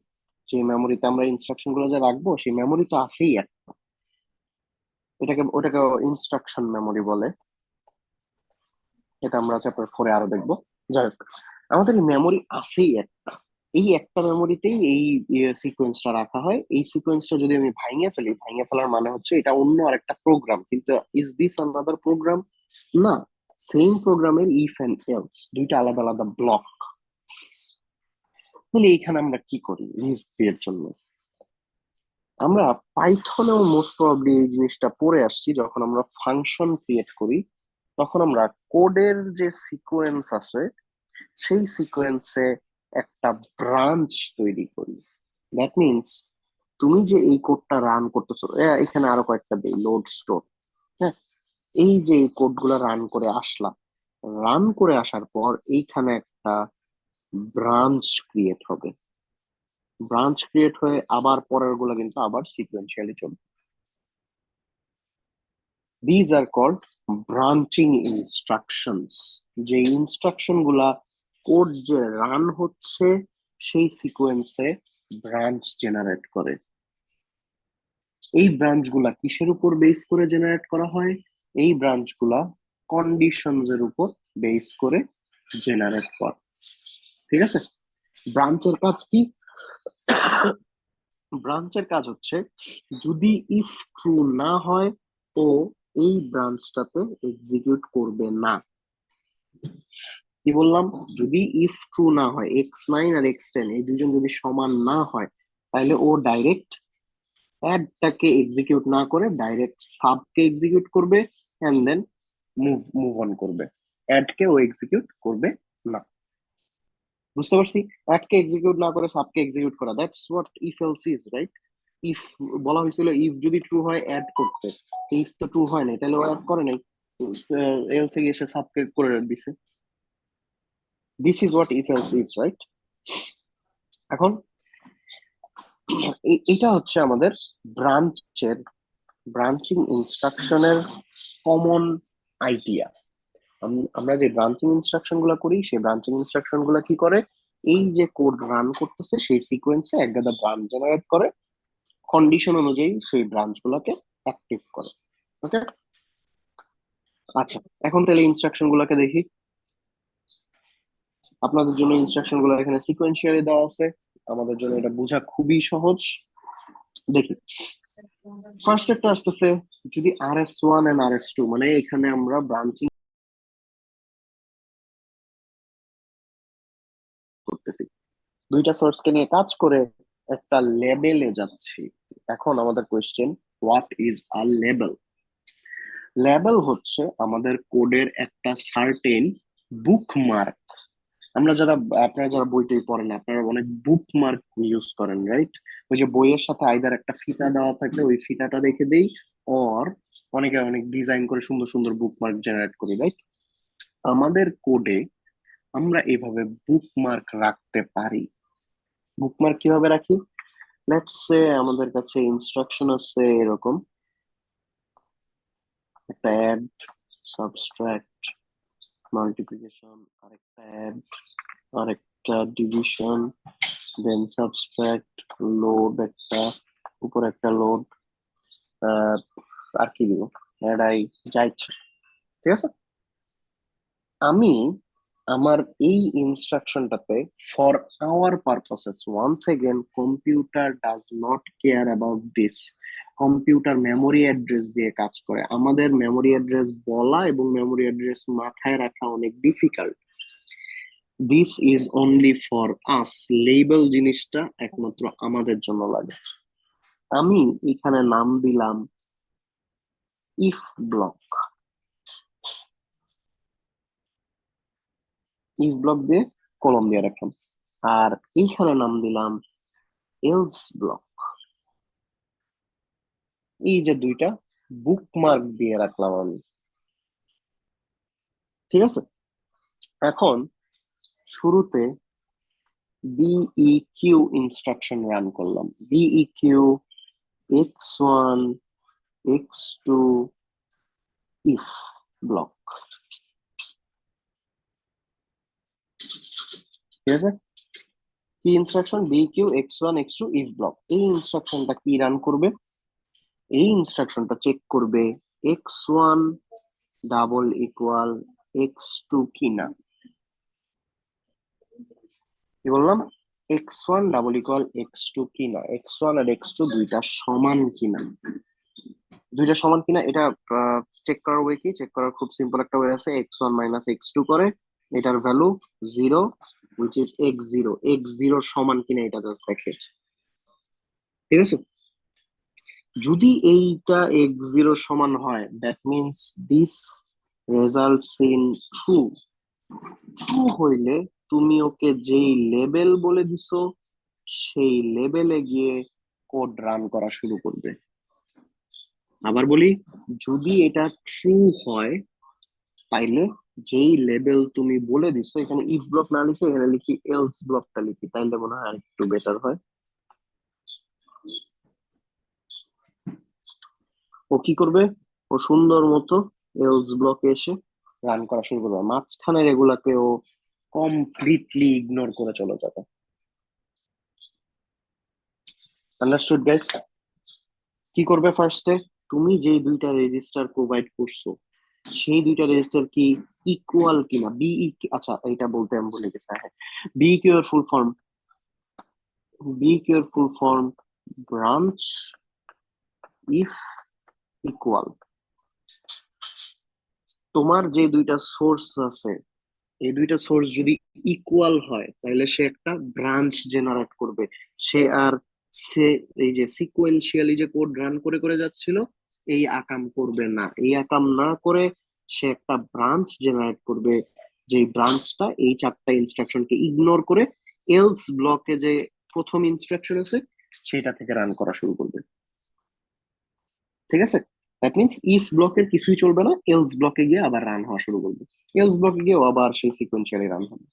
সেই মেমোরিতে আমরা ইনস্ট্রাকশন গুলো যে রাখবো সেই মেমোরি তো আছেই একটা। ওটাকে ইনস্ট্রাকশন মেমোরি বলে। এটা আমরা চ্যাপ্টার 4-এ আরো দেখবো। যাই হোক, আমাদের মেমোরি আছেই একটা, এই একটা মেমোরিতেই এই সিকোয়েন্সটা রাখা হয়। এই সিকোয়েন্সটা যদি আমি ভাঙিয়ে ফেলার মানে হচ্ছে এটা অন্য আরেকটা প্রোগ্রাম, কিন্তু ইজ দিস আনাদার প্রোগ্রাম? না, সেম প্রোগ্রামের ইফ এন্ড এলস, দুইটা আলাদা আলাদা ব্লক। তাহলে এইখানে আমরা কি করি রিস্ক এর জন্য? আমরা পাইথনেও মোস্ট প্রবাবলি এই জিনিসটা পড়ে আসছি। যখন আমরা ফাংশন ক্রিয়েট করি তখন আমরা কোডের যে সিকোয়েন্স আছে সেই সিকোয়েন্সে একটা ব্রাঞ্চ তৈরি করি। দ্যাট মিনস তুমি যে এই কোডটা রান করতেছো, এখানে আরো কয়েকটা দেই, লোড, স্টোর। হ্যাঁ, এই যে এই কোড গুলা রান করে আসার পর এইখানে একটা ব্রাঞ্চ ক্রিয়েট হবে। ব্রাঞ্চ ক্রিয়েট হয়ে আবার পরের গুলা কিন্তু আবার সিকোয়েন্সিয়ালি চলবে। These are called branching instructions. যে ইনস্ট্রাকশন গুলা কোড যে রান হচ্ছে সেই সিকোয়েন্সে ব্রাঞ্চ জেনারেট করে। এই ব্রাঞ্চ গুলা কিসের উপর বেস করে জেনারেট করা হয়? এই ব্রাঞ্চ গুলা কন্ডিশনস এর উপর বেস করে জেনারেট করে। ঠিক আছে, ব্রাঞ্চের কাজ কি? ব্রাঞ্চের কাজ হচ্ছে যদি ইফ ট্রু না হয় ও এই ব্রাঞ্চটাতে এক্সিকিউট করবে না। কি বললাম? যদি ইফ ট্রু না হয়, x9 আর x10 এই দুজন যদি সমান না হয়, তাহলে ও ডাইরেক্ট অ্যাডটাকে এক্সিকিউট না করে ডাইরেক্ট সাবকে এক্সিকিউট করবে, এন্ড দেন মুভ অন করবে। অ্যাডকে ও এক্সিকিউট করবে না। বুঝতে পারছি? অ্যাডকে এক্সিকিউট না করে সাবকে এক্সিকিউট করা, that's what if else is, right? If বলা হয়েছিল ইফ যদি ট্রু হয় অ্যাড করতে, ইফ তো ট্রু হয় নাই, তাহলে ও অ্যাড করে নাই, এলসে গিয়ে সে সাবকে করে দিছে। This is what if else is, right? এখন এটা হচ্ছে আমাদের ব্রাঞ্চের ব্রাঞ্চিং ইনস্ট্রাকশনের কমন আইডিয়া। আমরা যে ব্রাঞ্চিং ইনস্ট্রাকশন গুলা করি সেই ব্রাঞ্চিং ইনস্ট্রাকশন গুলা কি করে? এই যে কোড রান করতেছে সেই সিকোয়েন্সে এক গাদা ব্রাঞ্চ জেনারেট করে, কন্ডিশন অনুযায়ী সেই ব্রাঞ্চ গুলাকে অ্যাক্টিভ করে। ওকে, আচ্ছা, এখন তাহলে ইনস্ট্রাকশন গুলাকে দেখি। আপনাদের জন্য ইনস্ট্রাকশন গুলো এখানে সিকোয়েন্সিয়ালি দেওয়া আছে, আমাদের জন্য এটা বোঝা খুবই সহজ। দেখি, ফার্স্ট একটা আসতেছে, যদি RS1 এন্ড RS2, মানে এখানে আমরা ব্রাঞ্চিং করতেছি, দুইটা সোর্সকে নিয়ে কাজ করে একটা লেবেলে যাচ্ছি। এখন আমাদের question, what is a label? Label হচ্ছে আমাদের কোডের একটা সার্টেন বুকমার্ক। আপনারা যারা বইটাই পড়েন আপনারা অনেক বুকমার্ক ইউজ করেন, রাইট? ওই যে বইয়ের সাথে আইদার একটা ফিতা দেওয়া থাকলে ওই ফিতাটা দেখে দেই, অর অনেকে অনেক ডিজাইন করে সুন্দর সুন্দর বুকমার্ক জেনারেট করি, রাইট? আমাদের কোডে আমরা এভাবে বুকমার্ক রাখতে পারি। বুকমার্ক কিভাবে রাখি? লেটস সে আমাদের কাছে ইনস্ট্রাকশন আছে এরকম, একটা অ্যাড, সাবট্রাক্ট, মাল্টিপ্লিকেশন, আরেকটা অ্যাড, আরেকটা ডিভিশন, দেন সাবট্রাক্ট, লোড একটা, উপর একটা লোড, আর কি দিব, অ্যাড আই, যা ইচ্ছা। ঠিক আছে, আমি আমার এই ইনস্ট্রাকশনটাতে for our purposes, once again computer does not care about this, computer memory address দিয়ে কাজ করে। আমাদের মেমোরি অ্যাড্রেস বলা এবং মেমোরি অ্যাড্রেস মাথায় রাখা অনেক difficult. This is only for us, label জিনিসটা একমাত্র আমাদের জন্য লাগে। আমি এখানে নাম দিলাম ইফ ব্লক, ইফ ব্লক দিয়ে কলম দিয়ে রাখলাম, আর এইখানে নাম দিলাম এলস ব্লক। এই যে দুইটা বুকমার্ক দিয়ে রাখলাম আমি। ঠিক আছে, এখন শুরুতে বিই কিউ ইনস্ট্রাকশন রান করলাম। B E Q x1 x2 if block. ঠিক আছে, কি instruction? B E Q x1 x2 if block. এই ইনস্ট্রাকশনটা কি রান করবে? এই ইনস্ট্রাকশনটা চেক করবে x1 ডাবল ইকুয়াল x2 কিনা। কি বললাম? x1 ডাবল ইকুয়াল x2 কিনা, x1 আর x2 দুইটা সমান কিনা। দুইটা সমান কিনা এটা চেক করার ওয়ে কি? চেক করার খুব সিম্পল একটা ওয়ে আছে, x1 মাইনাস x2 করে এটার value 0 which is x0, x0 সমান কিনা এটা জাস্ট দেখে। ঠিক আছে, যদি এইটা x0 সমান হয় that means this results in true. True হইলে তুমি ওকে যেই লেবেল বলে দিছো সেই লেবেলে গিয়ে কোড রান করা শুরু করবে। আবার বলি, যদি এটা ট্রু হয় তাইলে যেই লেবেল তুমি বলে দিছো, এখানে ইফ ব্লক না লিখে এখানে লিখি এলস ব্লকটা লিখি, তাইলে মনে হয় একটু বেটার হয়। ও কি করবে? ও সুন্দর মতো এলস ব্লকে এসে রান করা শুরু করবে, মাঝখানের এগুলাকে ও কমপ্লিটলি ইগনোর করে চলে যাবে। Understood guys? কি করবে ফার্স্টে? তুমি যেই দুইটা রেজিস্টার প্রোভাইড করছো সেই দুইটা রেজিস্টার কি ইকুয়াল কিনা, বিই, আচ্ছা এটা বলতে আমি ভুলে গেছি, হ্যাঁ, বিই কিউ এর ফুল ফর্ম, বিই কিউ এর full form branch if equal. তোমার যে দুইটা সোর্স আছে এই দুইটা সোর্স যদি ইকুয়াল হয় তাহলে সে একটা ব্রাঞ্চ জেনারেট করবে। সে আর সে এই যে সিকোয়েন্সিয়ালি যে কোড রান করে করে যাচ্ছিল এই আকাম করবে না। এই আকাম না করে সে একটা ব্রাঞ্চ জেনারেট করবে, যে ব্রাঞ্চটা এই চারটা ইনস্ট্রাকশনকে ইগনোর করে এলস ব্লকে যে প্রথম ইনস্ট্রাকশন আছে সেটা থেকে রান করা শুরু করবে। ঠিক আছে, দ্যাট মিনস ইফ ব্লকের কিছুই চলবে না, এলস ব্লকে গিয়ে আবার রান হওয়া শুরু করবে, এলস ব্লকে গিয়ে আবার সেই সিকোয়েন্সিয়ালি রান হবে।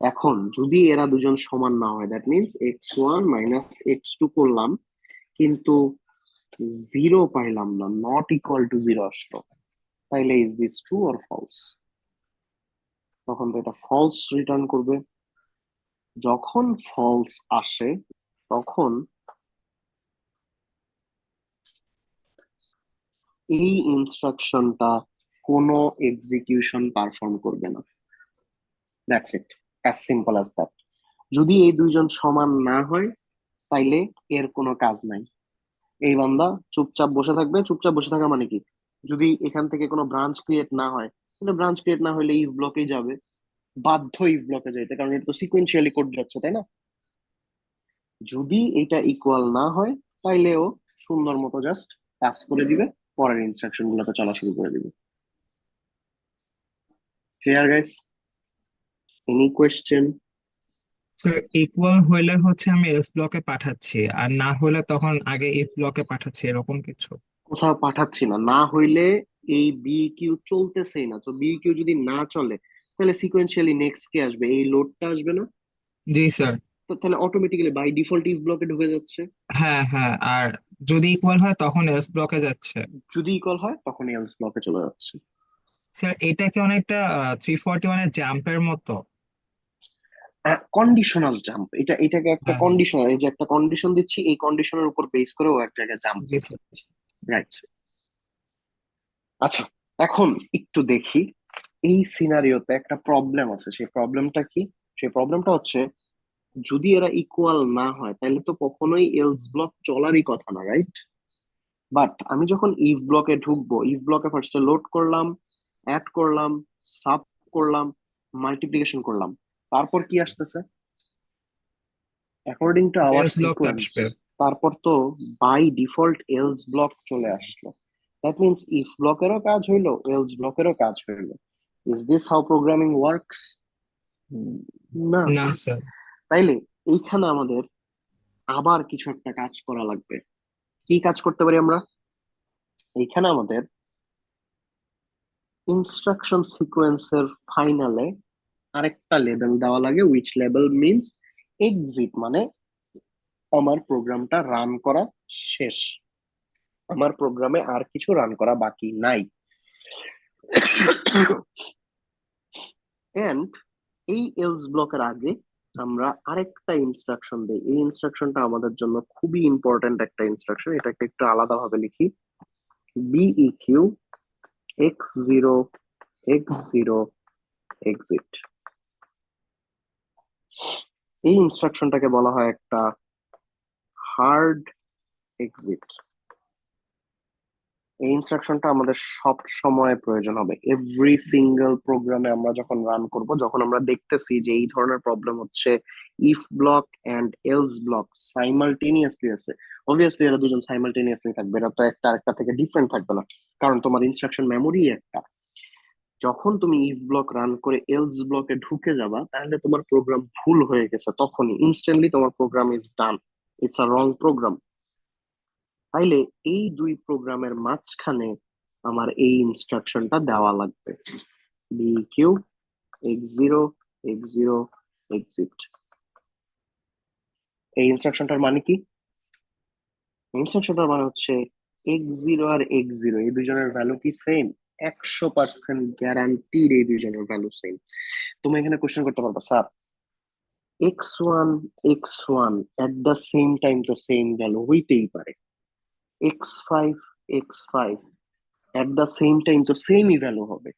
এখন যদি এরা দুজন সমান না হয় that means x1 minus x2 করলাম কিন্তু 0 পাইলাম না, নট ইকুয়াল টু 0 আসলো, তাইলে is this true or false? তখন তো এটা ফলস রিটার্ন করবে। যখন ফলস আসে তখন এই ইনস্ট্রাকশনটা কোনো এক্সিকিউশন পারফর্ম করবে না। That's it, as simple as that. যদি এই দুইজন সমান না হয় তাইলে এর কোনো কাজ নাই, এই বান্দা চুপচাপ বসে থাকবে। চুপচাপ বসে থাকা মানে কি? যদি এখান থেকে কোনো ব্রাঞ্চ ক্রিয়েট না হয় তাহলে ব্রাঞ্চ ক্রিয়েট না হলে ইফ ব্লকেই যাবে, বাধ্য ইফ ব্লকে যাইতে, কারণ এটা তো সিকোয়েন্সিয়ালি কোড যাচ্ছে, তাই না? যদি এটা ইকুয়াল না হয় তাইলেও সুন্দর মতো জাস্ট পাস করে দিবে, পরের ইনস্ট্রাকশন গুলোতে চলা শুরু করে দিবে। Clear guys? Any question? Sir equal হইলে হচ্ছে আমি এলস ব্লকে পাঠাচ্ছি, আর না হলে তখন আগে ইফ ব্লকে পাঠাচ্ছি, এরকম কিছু? কোথাও পাঠাচ্ছি না, না হইলে এই বি কিউ চলতেছেই না। তো বি কিউ যদি না চলে তাহলে সিকোয়েন্সিয়ালি নেক্সট কে আসবে? এই লোডটা আসবে না? জি স্যার। তো তাহলে অটোমেটিক্যালি বাই ডিফল্ট ইফ ব্লকে ঢুকে যাচ্ছে। হ্যাঁ হ্যাঁ, আর যদি ইকুয়াল হয় তখন এলস ব্লকে যাচ্ছে। যদি ইকুয়াল হয় তখন এলস ব্লকে চলে যাচ্ছে। স্যার এটা কি অনেকটা 341 এর জাম্পের মতো? কন্ডিশনাল জাম্প, এটাকে একটা হ্যাঁ হ্যাঁ, কন্ডিশনাল, এই যে একটা কন্ডিশন দিচ্ছি, এই কন্ডিশনের উপর বেস করে ও এক জায়গায় জাম্প জি স্যার। করতেছে। রাইট। আচ্ছা, এখন একটু দেখি এই সিনারিওতে একটা প্রবলেম আছে। সেই প্রবলেমটা কি? সেই প্রবলেমটা হচ্ছে, যদি এরা ইকুয়াল না হয় তাহলে তো কখনোই এলস ব্লক চলারই কথা না, রাইট? বাট আমি যখন ইফ ব্লকে ঢুকবো, ইফ ব্লকে ফার্স্টে লোড করলাম, অ্যাড করলাম, সাব করলাম, মাল্টিপ্লিকেশন করলাম, তারপর কি আসতেছে? According to hour else block sequence, আসবে। তারপর তো বাই ডিফল্ট এলস ব্লক চলে আসলো। দ্যাট মিনস ইফ ব্লকেরও কাজ হইলো, এলস ব্লকেরও কাজ হইলো। Is this how programming works? না। না স্যার। তাইলে এইখানে আমাদের আবার কিছু একটা কাজ করা লাগবে। কি কাজ করতে পারি আমরা? এইখানে আমাদের ইনস্ট্রাকশন সিকোয়েন্সের ফাইনালে আরেকটা লেবেল দেওয়া লাগে, উইচ লেবেল মিনস এক্সিট, মানে আমার প্রোগ্রামটা রান করা শেষ, আমার প্রোগ্রামে আর কিছু রান করা বাকি নাই। এন্ড এই এলস ব্লকের আগে আমরা আরেকটা ইনস্ট্রাকশন দিই। এই ইনস্ট্রাকশনটা আমাদের জন্য খুবই ইম্পর্ট্যান্ট একটা ইনস্ট্রাকশন, এটাকে একটু আলাদাভাবে লিখি। বিইকিউ x0 x0 এক্সিট। এই ইনস্ট্রাকশনটাকে বলা হয় একটা হার্ড এক্সিট। এই ইনস্ট্রাকশনটা আমাদের সব সময় প্রয়োজন হবে। এভরি সিঙ্গেল প্রোগ্রামে আমরা যখন রান করব, যখন আমরা দেখতেছি যে এই ধরনের প্রবলেম হচ্ছে, if block and else block simultaneously আছে, অবভিয়াসলি এরা দুজন সাইমালটেনিয়াসলি থাকবে, এরা তো একটা আরেকটা থেকে ডিফারেন্ট থাকবে না, কারণ তোমার ইনস্ট্রাকশন মেমোরি একটা। যখন তুমি ইফ ব্লক রান করে এলস ব্লকে ঢুকে যাবা, তাহলে তোমার প্রোগ্রাম ভুল হয়ে গেছে, তখনই ইনস্ট্যান্টলি তোমার program is done, it's a wrong program. তাইলে এই দুই প্রোগ্রামের মাঝখানে আমার এই ইনস্ট্রাকশনটা দেওয়া লাগবে, বিকিউ x0 x0 এক্সিট। এই ইনস্ট্রাকশনটার মানে কি? ইনস্ট্রাকশনটার মানে হচ্ছে x0 আর x0 এই দুজনের ভ্যালু কি সেম? 100% গ্যারান্টিড এই দুজনের ভ্যালু সেম। তুমি এখানে কোশ্চেন করতে পারবা, sir x1 x1 at the same time তো সেম ভ্যালু হইতেই পারে, x5 x5 at the same time তো সেমই ভ্যালু হবে,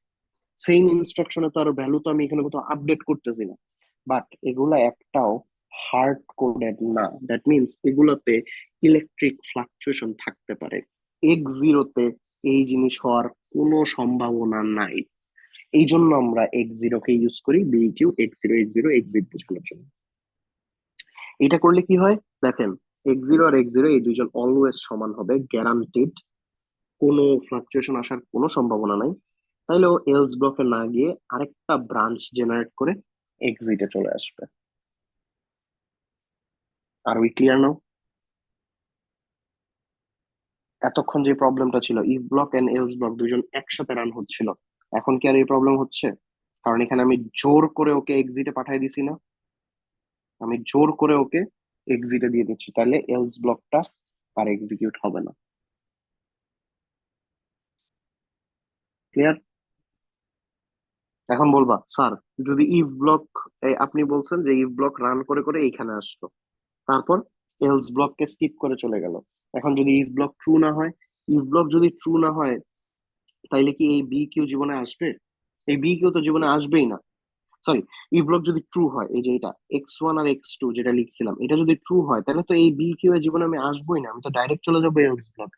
সেম ইনস্ট্রাকশনে তো আরো ভ্যালু তো আমি এখানে কোথাও আপডেট করতেছি না। বাট এগুলা একটাও হার্ড কোডেড না, দ্যাট মিনস এগুলোতে ইলেকট্রিক ফ্লাকচুয়েশন থাকতে পারে। x0 তে এই জিনিস হওয়ার কোনো সম্ভাবনা নাই। এই জন্য আমরা x0 কে ইউজ করি বিকিউ x0 x0 এক্সিট বোঝানোর জন্য। এটা করলে কি হয় দেখেন, x0 আর x0 এই দুইজন অলওয়েজ সমান হবে, গ্যারান্টিড, কোনো ফ্লাকচুয়েশন আসার কোনো সম্ভাবনা নাই। তাইলে ও এলস ব্লকে না গিয়ে আরেকটা ব্রাঞ্চ জেনারেট করে এক্সিটে চলে আসবে। Are we clear now? এতক্ষণ যে প্রবলেমটা ছিল, if block and else block দুজন একসাথে রান হচ্ছিল, এখন কি আর এই প্রবলেম হচ্ছে? কারণ এখানে আমি জোর করে ওকে এক্সিটে পাঠিয়ে দিছি না, আমি জোর করে ওকে এক্সিটে দিয়ে দিচ্ছি, তাহলে এলস ব্লকটা আর এক্সিকিউট হবে না। ক্লিয়ার? এখন বলবা, স্যার যদি ইফ ব্লক, আপনি বলছেন যে ইফ ব্লক রান করে করে এইখানে আসলো, তারপর এলস ব্লককে স্কিপ করে চলে গেল, এখন যদি ইফ ব্লক ট্রু না হয়, ইফ ব্লক যদি ট্রু না হয়, তাইলে কি এই বি কিউ জীবনে আসবে? এই বি কিউ তো জীবনে আসবেই না। সরি, ইফ ব্লক যদি ট্রু হয়, এই যে এটা x1 আর x2 যেটা লিখছিলাম, এটা যদি ট্রু হয়, তাহলে তো এই বি কিউ এর জীবনে আমি আসবোই না, আমি তো ডাইরেক্ট চলে যাবো এলস ব্লক,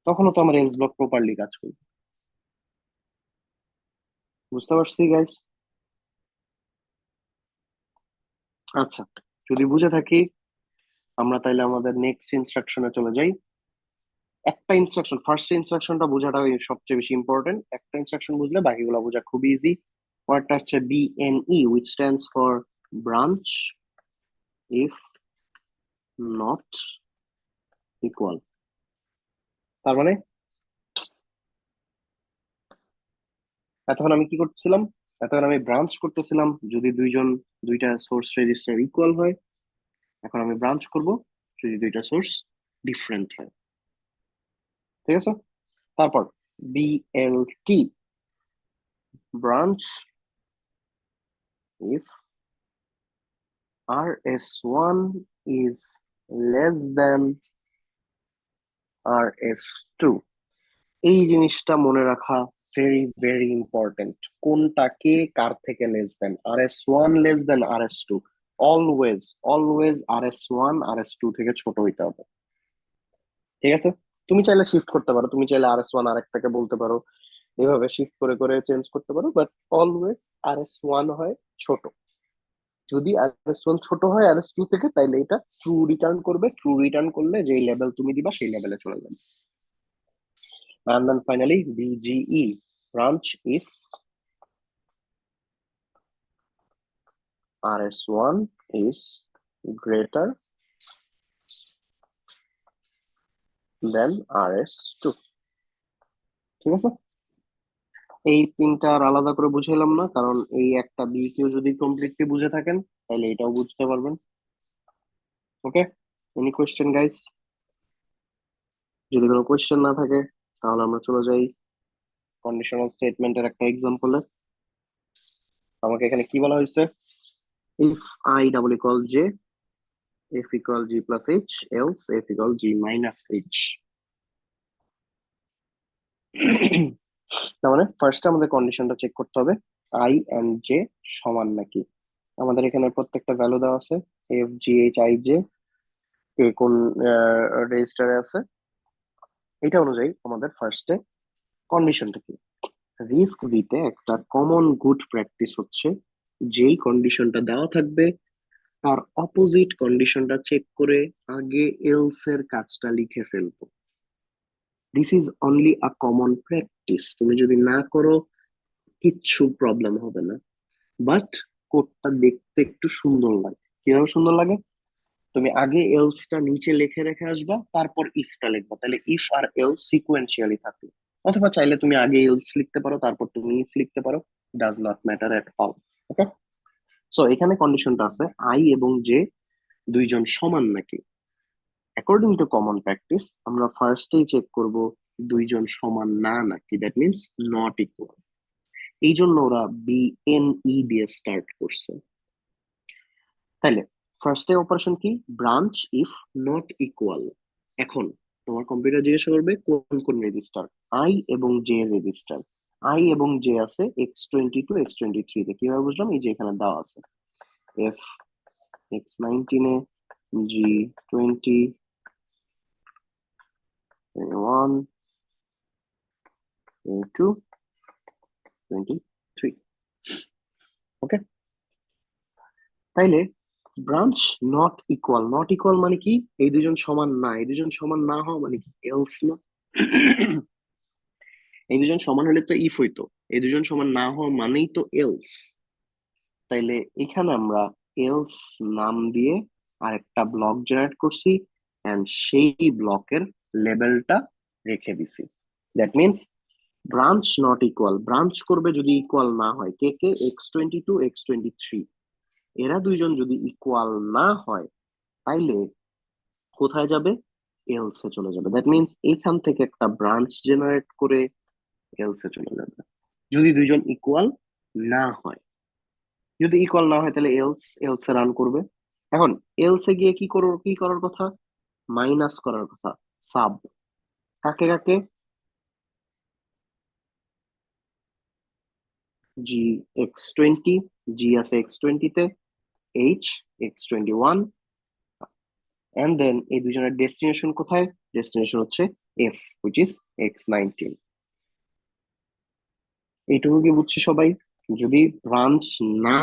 তখনও তো আমার এলস ব্লক প্রপারলি কাজ করবে। বুঝতে পারছি গাইস? আচ্ছা, যদি বুঝে থাকি, আমরা তাইলে আমাদের নেক্সট ইনস্ট্রাকশনে চলে যাই। একটা ইনস্ট্রাকশন, ফার্স্ট ইনস্ট্রাকশনটা বোঝাটা সবচেয়ে বেশি ইম্পর্টেন্ট। একটা ইনস্ট্রাকশন বুঝলে বাকিগুলো বোঝা খুবই ইজি। ওয়ার্ডটা হচ্ছে বিএনই, which stands for branch if not equal। তার মানে এতক্ষণ আমি কি করতেছিলাম? এতক্ষণ আমি ব্রাঞ্চ করতেছিলাম যদি দুইটা সোর্স রেজিস্টার ইকুয়াল হয়, এখন আমি ব্রাঞ্চ করব যদি দুইটা সোর্স ডিফারেন্ট হয়। ঠিক আছে, তারপর BLT branch if RS1 is less than RS2। এই জিনিসটা মনে রাখা ভেরি ভেরি ইম্পর্টেন্ট। কোনটাকে কার থেকে less than? RS1 less than RS2। Always always RS1 RS2 থেকে ছোট হইতে হবে। ঠিক আছে, তুমি চাইলে শিফট করতে পারো, তুমি চাইলে RS1 আরেকটাকে বলতে পারো, এভাবে শিফট করে করে চেঞ্জ করতে পারো, বাট অলওয়েজ RS1 হয় ছোট। যদি RS1 ছোট হয় RS2 থেকে, তাইলে এটা ট্রু রিটার্ন করবে। ট্রু রিটার্ন করলে যেই লেভেল তুমি দিবা সেই লেভেলে চলে যাবে। And then finally BGE branch if RS1 is greater than RS2। ঠিক আছে, এই তিনটা আর আলাদা করে বুঝাইলাম না, কারণ এই একটা বি কেউ যদি কমপ্লিটলি বুঝে থাকেন তাহলে এটাও বুঝতে পারবেন। ওকে, এনি কোয়েশ্চেন গাইস? যদি কোনো কোয়েশ্চেন না থাকে তাহলে আমরা চলে যাই কন্ডিশনাল স্টেটমেন্টের একটা এক্সাম্পলে। আমাকে এখানে কি বলা হয়েছে? If I double equal J, F equal G plus H, else F equal G minus H। তার মানে ফার্স্টে আমাদের কন্ডিশনটা চেক করতে হবে I and J সমান নাকি। আমাদের এখানে প্রত্যেকটা ভ্যালু দেওয়া আছে, F G H I J কে কোন রেজিস্টারে আছে, এটা অনুযায়ী আমাদের ফার্স্টে কন্ডিশনটা কি। রিস্ক দিতে একটা কমন গুড প্র্যাকটিস হচ্ছে যেই কন্ডিশনটা দেওয়া থাকবে তার অপোজিট কন্ডিশনটা চেক করে আগে এলস এর কাজটা লিখে ফেলবো। This is only a common practice. তুমি যদি না করো কিচ্ছু প্রবলেম হবে না, বাট কোডটা দেখতে একটু সুন্দর লাগে। কিভাবে সুন্দর লাগে? তুমি আগে এলসটা নিচে লিখে রেখে আসবা, তারপর ইফটা লিখবা, তাহলে ইফ আর এলস সিকোয়েন্সিয়ালি থাকবে। অথবা চাইলে তুমি আগে এলস লিখতে পারো তারপর তুমি ইফ লিখতে পারো, does not matter at all. Okay, so এখানে কন্ডিশনটা আছে আই এবং জে দুইজন সমান নাকি। অ্যাকর্ডিং টু কমন প্র্যাকটিস আমরা ফার্স্টেই চেক করব দুইজন সমান না নাকি, দ্যাট মিনস নট ইকুয়াল। এই জন্য ওরা বিএনই দিয়ে স্টার্ট করছে। তাইলে ফার্স্টে অপারেশন কি? Branch if not equal. এখন তোমার কম্পিউটার জিজ্ঞাসা করবে কোন কোন রেজিস্টার, আই এবং জে রেজিস্টার। আই এবং জে আছে X22 X23 তে। কিভাবে বুঝলাম? এই যে এখানে দেওয়া আছে F X19 এ, G20, 21, 22, 23। ওকে, তাইলে branch not equal, not equal মানে কি? এই দুজন সমান না। এই দুজন সমান না হওয়া মানে কি? এলস না। এই দুজন সমান হলে তো ইফ হইতো, এই দুজন সমান না হওয়া মানেই তো এলস। তাইলে এখানে আমরা এলস নাম দিয়ে আরেকটা ব্লক জেনারেট করছি এন্ড সেই ব্লকের লেবেলটা রেখে দিছি। That means branch not equal, branch করবে যদি ইকুয়াল না হয়। কে কে? X22 X23, এরা দুইজন যদি ইকুয়াল না হয় তাইলে কোথায় যাবে? এলস এ চলে যাবে। দ্যাট মিনস এখান থেকে একটা ব্রাঞ্চ জেনারেট করে এলস এ চলে যাবে যদি দুইজন ইকুয়াল না হয়। যদি ইকুয়াল না হয় তাহলে এলস এলস এ রান করবে। এখন এলস এ গিয়ে কি করার কথা? মাইনাস করার কথা। সাব কাকে কাকে? জি X20, জি আছে X20 তে, H X21, এন্ড দেন এই দুজনের ডেস্টিনেশন কোথায়? ডেস্টিনেশন হচ্ছে F which is X19। এইটুকু কি বুঝছি সবাই? যদি ব্রাঞ্চ না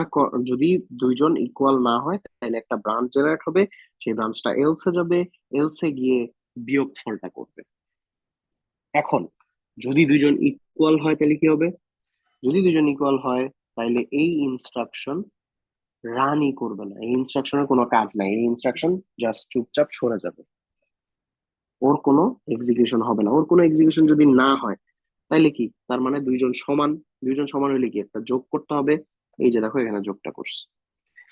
যদি দুইজন ইকুয়াল না হয় তাহলে একটা ব্রাঞ্চ জেনারেট হবে, সেই ব্রাঞ্চটা এলস এ যাবে, এলস এ গিয়ে বিয়োগফলটা করবে। এখন যদি দুইজন ইকুয়াল হয় তাহলে কি হবে? যদি দুজন ইকুয়াল হয় তাহলে এই ইনস্ট্রাকশন রানই করবে না, এই ইনস্ট্রাকশনের কোনো কাজ নাই, এই ইনস্ট্রাকশন জাস্ট চুপচাপ সরে যাবে, ওর কোনো এক্সিকিউশন হবে না। ওর কোনো এক্সিকিউশন যদি না হয় তাইলে কি? তার মানে দুইজন সমান। দুইজন সমান হলে কি? একটা যোগ করতে হবে। এই যে দেখো এখানে যোগটা করছে।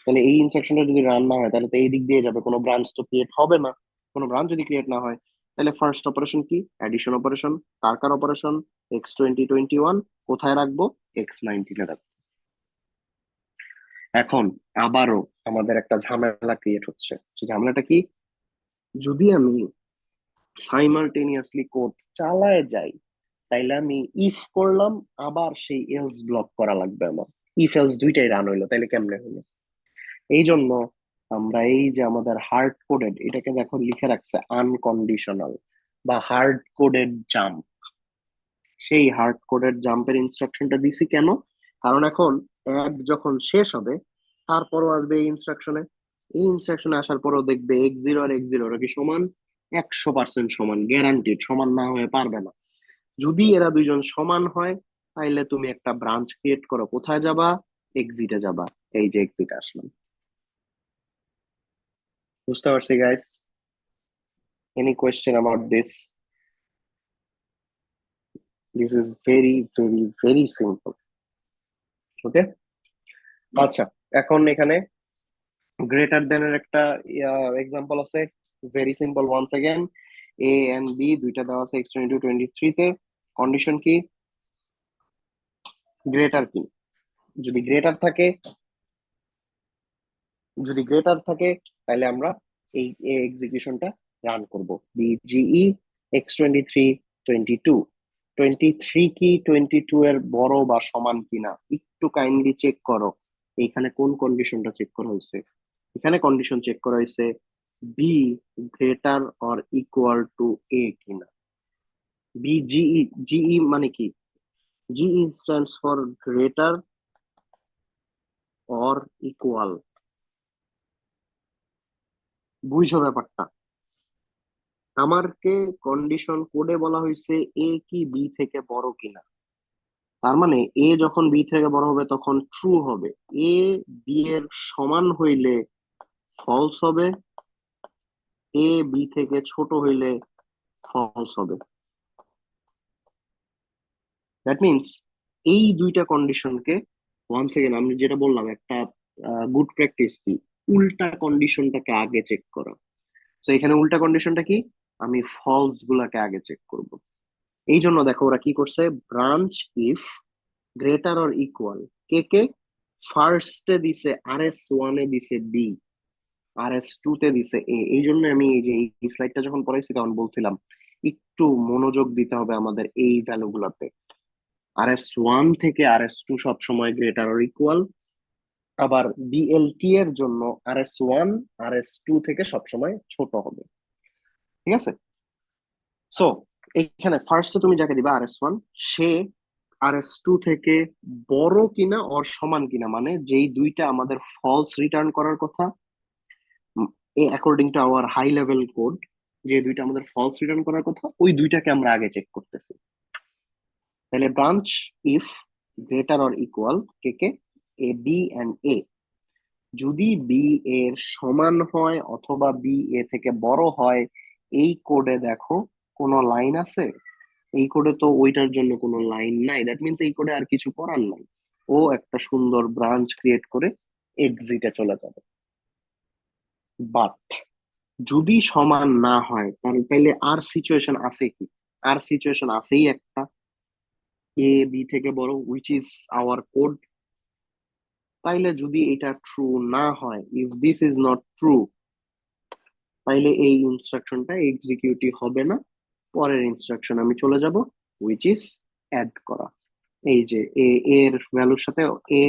তাহলে এই ইনস্ট্রাকশনটা যদি রান না হয় তাহলে তো এই দিক দিয়ে যাবে, কোনো ব্রাঞ্চ তো ক্রিয়েট হবে না। কোনো ব্রাঞ্চ যদি ক্রিয়েট না হয় তাহলে ফার্স্ট অপারেশন কি? অ্যাডিশন অপারেশন, কার অপারেশন, x20 21 কোথায় রাখবো? x19 রাখবো। এখন আবারও আমাদের একটা ঝামেলা ক্রিয়েট হচ্ছে। সেই ঝামেলাটা কি? যদি আমি সাইমালটেনিয়াসলি কোড চালায় যাই তাইলে আমি ইফ করলাম, আবার সেই এলস ব্লক করা লাগবে আমার। ইফ এলস দুইটাই রান হইলো, তাইলে কেমনে হলো? এই জন্য আমরা এই যে আমাদের হার্ড কোডেড, এটাকে দেখো লিখে রাখছে আনকন্ডিশনাল বা হার্ড কোডেড জাম্প। সেই হার্ড কোডেড জাম্পের ইনস্ট্রাকশনটা দিছি কেন? কারণ এখন অ্যাড যখন শেষ হবে তারপরও আসবে এই ইনস্ট্রাকশনে। এই ইনস্ট্রাকশনে আসার পরও দেখবে x0 আর x0 ওরা কি সমান? 100% সমান, গ্যারান্টিড। সমান না হয়ে পারবে না। যদি এরা দুইজন সমান হয় তাহলে তুমি একটা ব্রাঞ্চ ক্রিয়েট করো, কোথায় যাবা? এক্সিটে যাবা। এই যে এক্সিট আসলাম। বুঝতে পারছি guys? Any question about this? This is very very very simple. Okay, আচ্ছা, এখন এখানে গ্রেটার দেন এর একটা এক্সাম্পল আছে। Very simple. Once again, A and B দুইটা দেওয়া আছে x22 তে। কন্ডিশন কি? গ্রেটার কি? যদি গ্রেটার থাকে, তাহলে আমরা এই এক্সিকিউশনটা রান করব। বিজিই x23 22 23 কি 22 এর বড় বা সমান কিনা একটু কাইন্ডলি চেক করো। এইখানে কোন কন্ডিশনটা চেক করা হয়েছে? এখানে কন্ডিশন চেক করা হয়েছে B greater or equal to A কিনা। বিজিই, জিই মানে কি? GE stands for greater or equal. বুঝো ব্যাপারটা? আমারকে কন্ডিশন কোডে বলা হয়েছে এ কি বি থেকে বড় কিনা। তার মানে এ যখন বি থেকে বড় হবে তখন ট্রু হবে। এ বি এর সমান হইলে ফলস হবে, এ বি থেকে ছোট হইলে ফলস হবে। দ্যাট মিনস এই দুইটা কন্ডিশনকে, ওয়ান্স এগেন আমি যেটা বললাম, একটা গুড প্র্যাকটিস কি, উল্টা কন্ডিশনটাকে আগে চেক করা। তো এখানে উল্টা কন্ডিশনটা কি? আমি ফলস গুলাকে আগে চেক করব। এই জন্য দেখো ওরা কি করছে, branch if greater or equal কে কে ফার্স্টে দিছে RS1 এ দিছে বি, RS2 তে দিছে এ। এই জন্য আমি এই যে এই স্লাইডটা যখন পড়াইছি তখন বলছিলাম একটু মনোযোগ দিতে হবে আমাদের এই ভ্যালু গুলাতে। RS1 থেকে RS2 সব সময় গ্রেটার অর ইকুয়াল, আবার BLT এর জন্য RS1 RS2 থেকে সবসময় ছোট হবে। ঠিক আছে? সো এইখানে ফার্স্টে তুমি যাকে দিবা RS1, সে RS2 থেকে বড় কিনা ওর সমান কিনা, মানে যেই দুইটা আমাদের ফলস রিটার্ন করার কথা, according to our high level code, যে দুইটা আমাদের ফলস রিটার্ন করার কথা ওই দুইটাকে আমরা আগে চেক করতেছি। তাহলে branch if greater or equal কে কে এ বি এন্ড এ, যদি বি এর সমান হয় অথবা বি এ থেকে বড় হয়। এই কোডে দেখো কোনো লাইন আছে? এই কোডে তো ওইটার জন্য কোনো লাইন নাই। দ্যাট মিনস এই কোডে আর কিছু করার নাই। ও একটা সুন্দর ব্রাঞ্চ ক্রিয়েট করে এক্সিটে চলে যাবে। বাট যদি সমান না হয় তাহলে আর সিচুয়েশন আছে কি? আর সিচুয়েশন আছেই একটা, এ বি থেকে বড়, উইচ ইজ আওয়ার কোড। তাইলে যদি এটা ট্রু না হয়, if this is not true, তাইলে এই ইনস্ট্রাকশনটা এক্সিকিউটিভ হবে না। পরের ইনস্ট্রাকশন আমি চলে যাব, উইচ ইজ অ্যাড করা। এই যে এ এর ভ্যালুর সাথে এ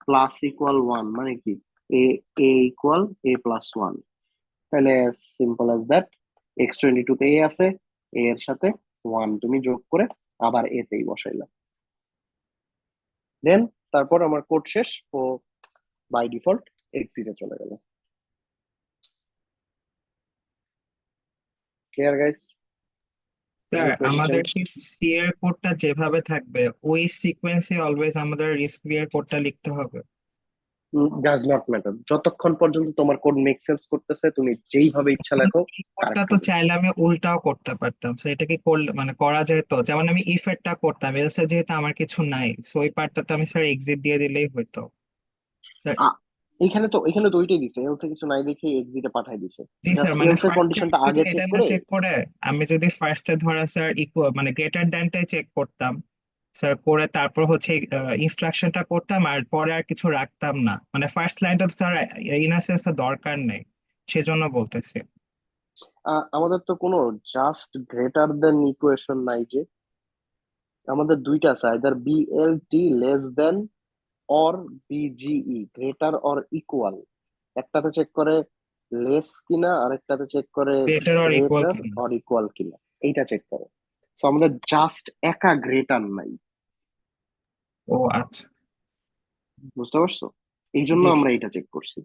প্লাস ইকুয়াল 1 মানে কি? এ এ ইকুয়াল এ প্লাস 1। তাহলে সিম্পল অ্যাজ দ্যাট, x22 তে এ আছে, এ এর সাথে 1 তুমি যোগ করে আবার এতেই বসাইলা। দেন তারপর আমার কোড শেষ, ও বাই ডিফল্ট এক্সিটে চলে গেল। Clear guys? Sir any question? আমাদের কি সি এর কোডটা যেভাবে থাকবে ওই সিকোয়েন্সে অলওয়েজ আমাদের বি এর কোডটা লিখতে হবে? ডাজ নট ম্যাটার, যতক্ষণ পর্যন্ত তোমার কোড মেক সেন্স করতেছে তুমি যেইভাবে ইচ্ছা লেখো এই কোডটা কারেক্ট তো হবে। চাইলে আমি উল্টাও করতে পারতাম, তো এটা কি করলে মানে করা যায় তো? যেমন আমি ইফ এরটা করতাম, এলসে যেহেতু আমার কিছু নাই, সো ওই পার্টটাতে আমি স্যার এক্সিট দিয়ে দিলেই হতো স্যার। এখানে তো ওইটাই দিছে, এলসে কিছু নাই দেখে এক্সিটে পাঠাই দিছে। জি স্যার, জাস্ট মানে এলসের ফার্স্টে কন্ডিশনটা যদি আগে এটা চেক না করে। চেক করে আমি যদি ফার্স্টে ধরা স্যার ইকুয়াল মানে গ্রেটার দ্যানটাই চেক করতাম স্যার, করে তারপর হচ্ছে ইনস্ট্রাকশনটা করতাম আর পরে আর কিছু রাখতাম না, মানে ফার্স্ট লাইনটা তো স্যার ইন আ সেন্স দরকার নেই, সেজন্য বলতেছি। আমাদের তো কোনো জাস্ট গ্রেটার দেন ইকুয়েশন নাই যে, আমাদের দুইটা আছে, either BLT less than or BGE greater or equal. একটাতে চেক করে লেস কিনা, আরেকটাতে চেক করে গ্রেটার অর ইকুয়াল গ্রেটার কিনা। অর ইকুয়াল কিনা, এইটা চেক করে। সো আমাদের জাস্ট একা গ্রেটার নাই, ও আচ্ছা। বুঝতে পারছো? এই জন্য জি আমরা স্যার। এটা চেক করছি।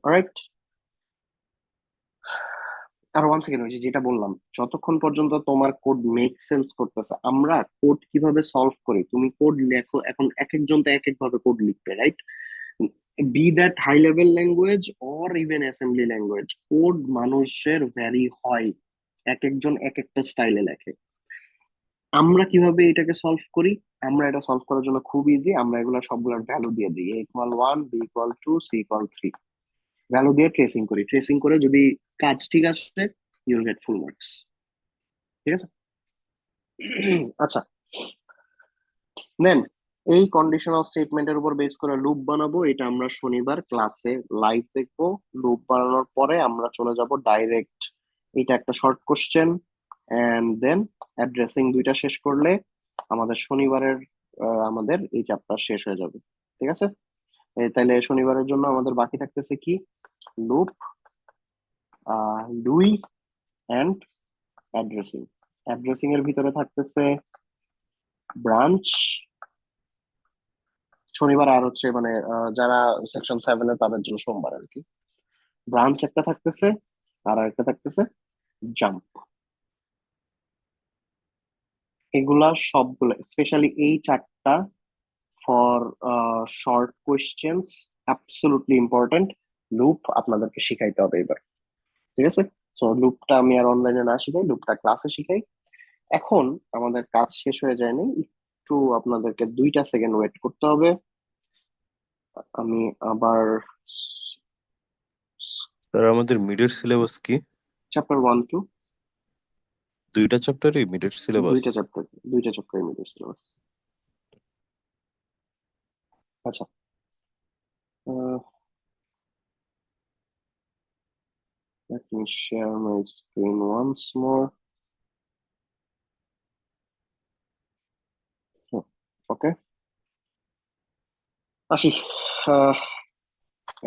অলরাইট। আর ওয়ান সেকেন্ড, ওই যে যেটা বললাম, যতক্ষণ পর্যন্ত তোমার কোড মেক সেন্স করতেছে, আমরা কোড কিভাবে সলভ করি, তুমি কোড লেখো, এখন এক একজন তো এক এক ভাবে কোড লিখবে, right? Be that high level language or even assembly language, code মানুষের ভ্যারি হয়, এক একজন এক একটা স্টাইলে লেখে। আমরা কিভাবে এটাকে সলভ করি? আমরা এটা সলভ করার জন্য খুব ইজি, আমরা এগুলো সবগুলোর ভ্যালু দিয়ে দিই, A equal 1, B equal 2, C equal 3। Value দিয়ে ট্রেসিং করি, ট্রেসিং করে যদি কাজ ঠিক আসে, ইউল গেট ফুল মার্কস। ঠিক আছে? আচ্ছা, দেন এই কন্ডিশনাল স্টেটমেন্টের উপর বেস করে লুপ বানাবো, এটা আমরা শনিবার ক্লাসে লাইভ দেখবো। লুপ বানানোর পরে আমরা চলে যাব ডাইরেক্ট, এটা একটা short question and then addressing, দুইটা শেষ করলে আমাদের শনিবারের আমাদের এই চ্যাপ্টার শেষ হয়ে যাবে। ঠিক আছে? তাইলে শনিবারের জন্য আমাদের বাকি থাকতেছে কি? লুপ, ডুই এন্ড অ্যাড্রেসিং। অ্যাড্রেসিং এর ভিতরে থাকতেছে ব্রাঞ্চ শনিবার, আর হচ্ছে মানে যারা সেকশন 7 এর তাদের জন্য সোমবার আর কি। ব্রাঞ্চ একটা থাকতেছে, আর একটা থাকতেছে জাম্প। এগুলা সবগুলো স্পেশালি এই চারটা for short questions absolutely important. Loop আপনাদেরকে শিখাইতে হবে এবার। ঠিক আছে? সো লুপটা আমি আর অনলাইনে না শিখাই, লুপটা ক্লাসে শিখাই। এখন আমাদের কাজ শেষ হয়ে যায়নি, একটু আপনাদেরকে 2টা সেকেন্ড ওয়েট করতে হবে। আমি আবার স্যার আমাদের মিডের সিলেবাস কি? চ্যাপ্টার 1, 2, দুইটা চ্যাপ্টারই মিডের সিলেবাস? দুইটা চ্যাপ্টার, দুইটা চ্যাপ্টার ইমিডিয়েট সিলেবাস। আচ্ছা, uh, let me share my screen once more. ওকে, আসি। আহ,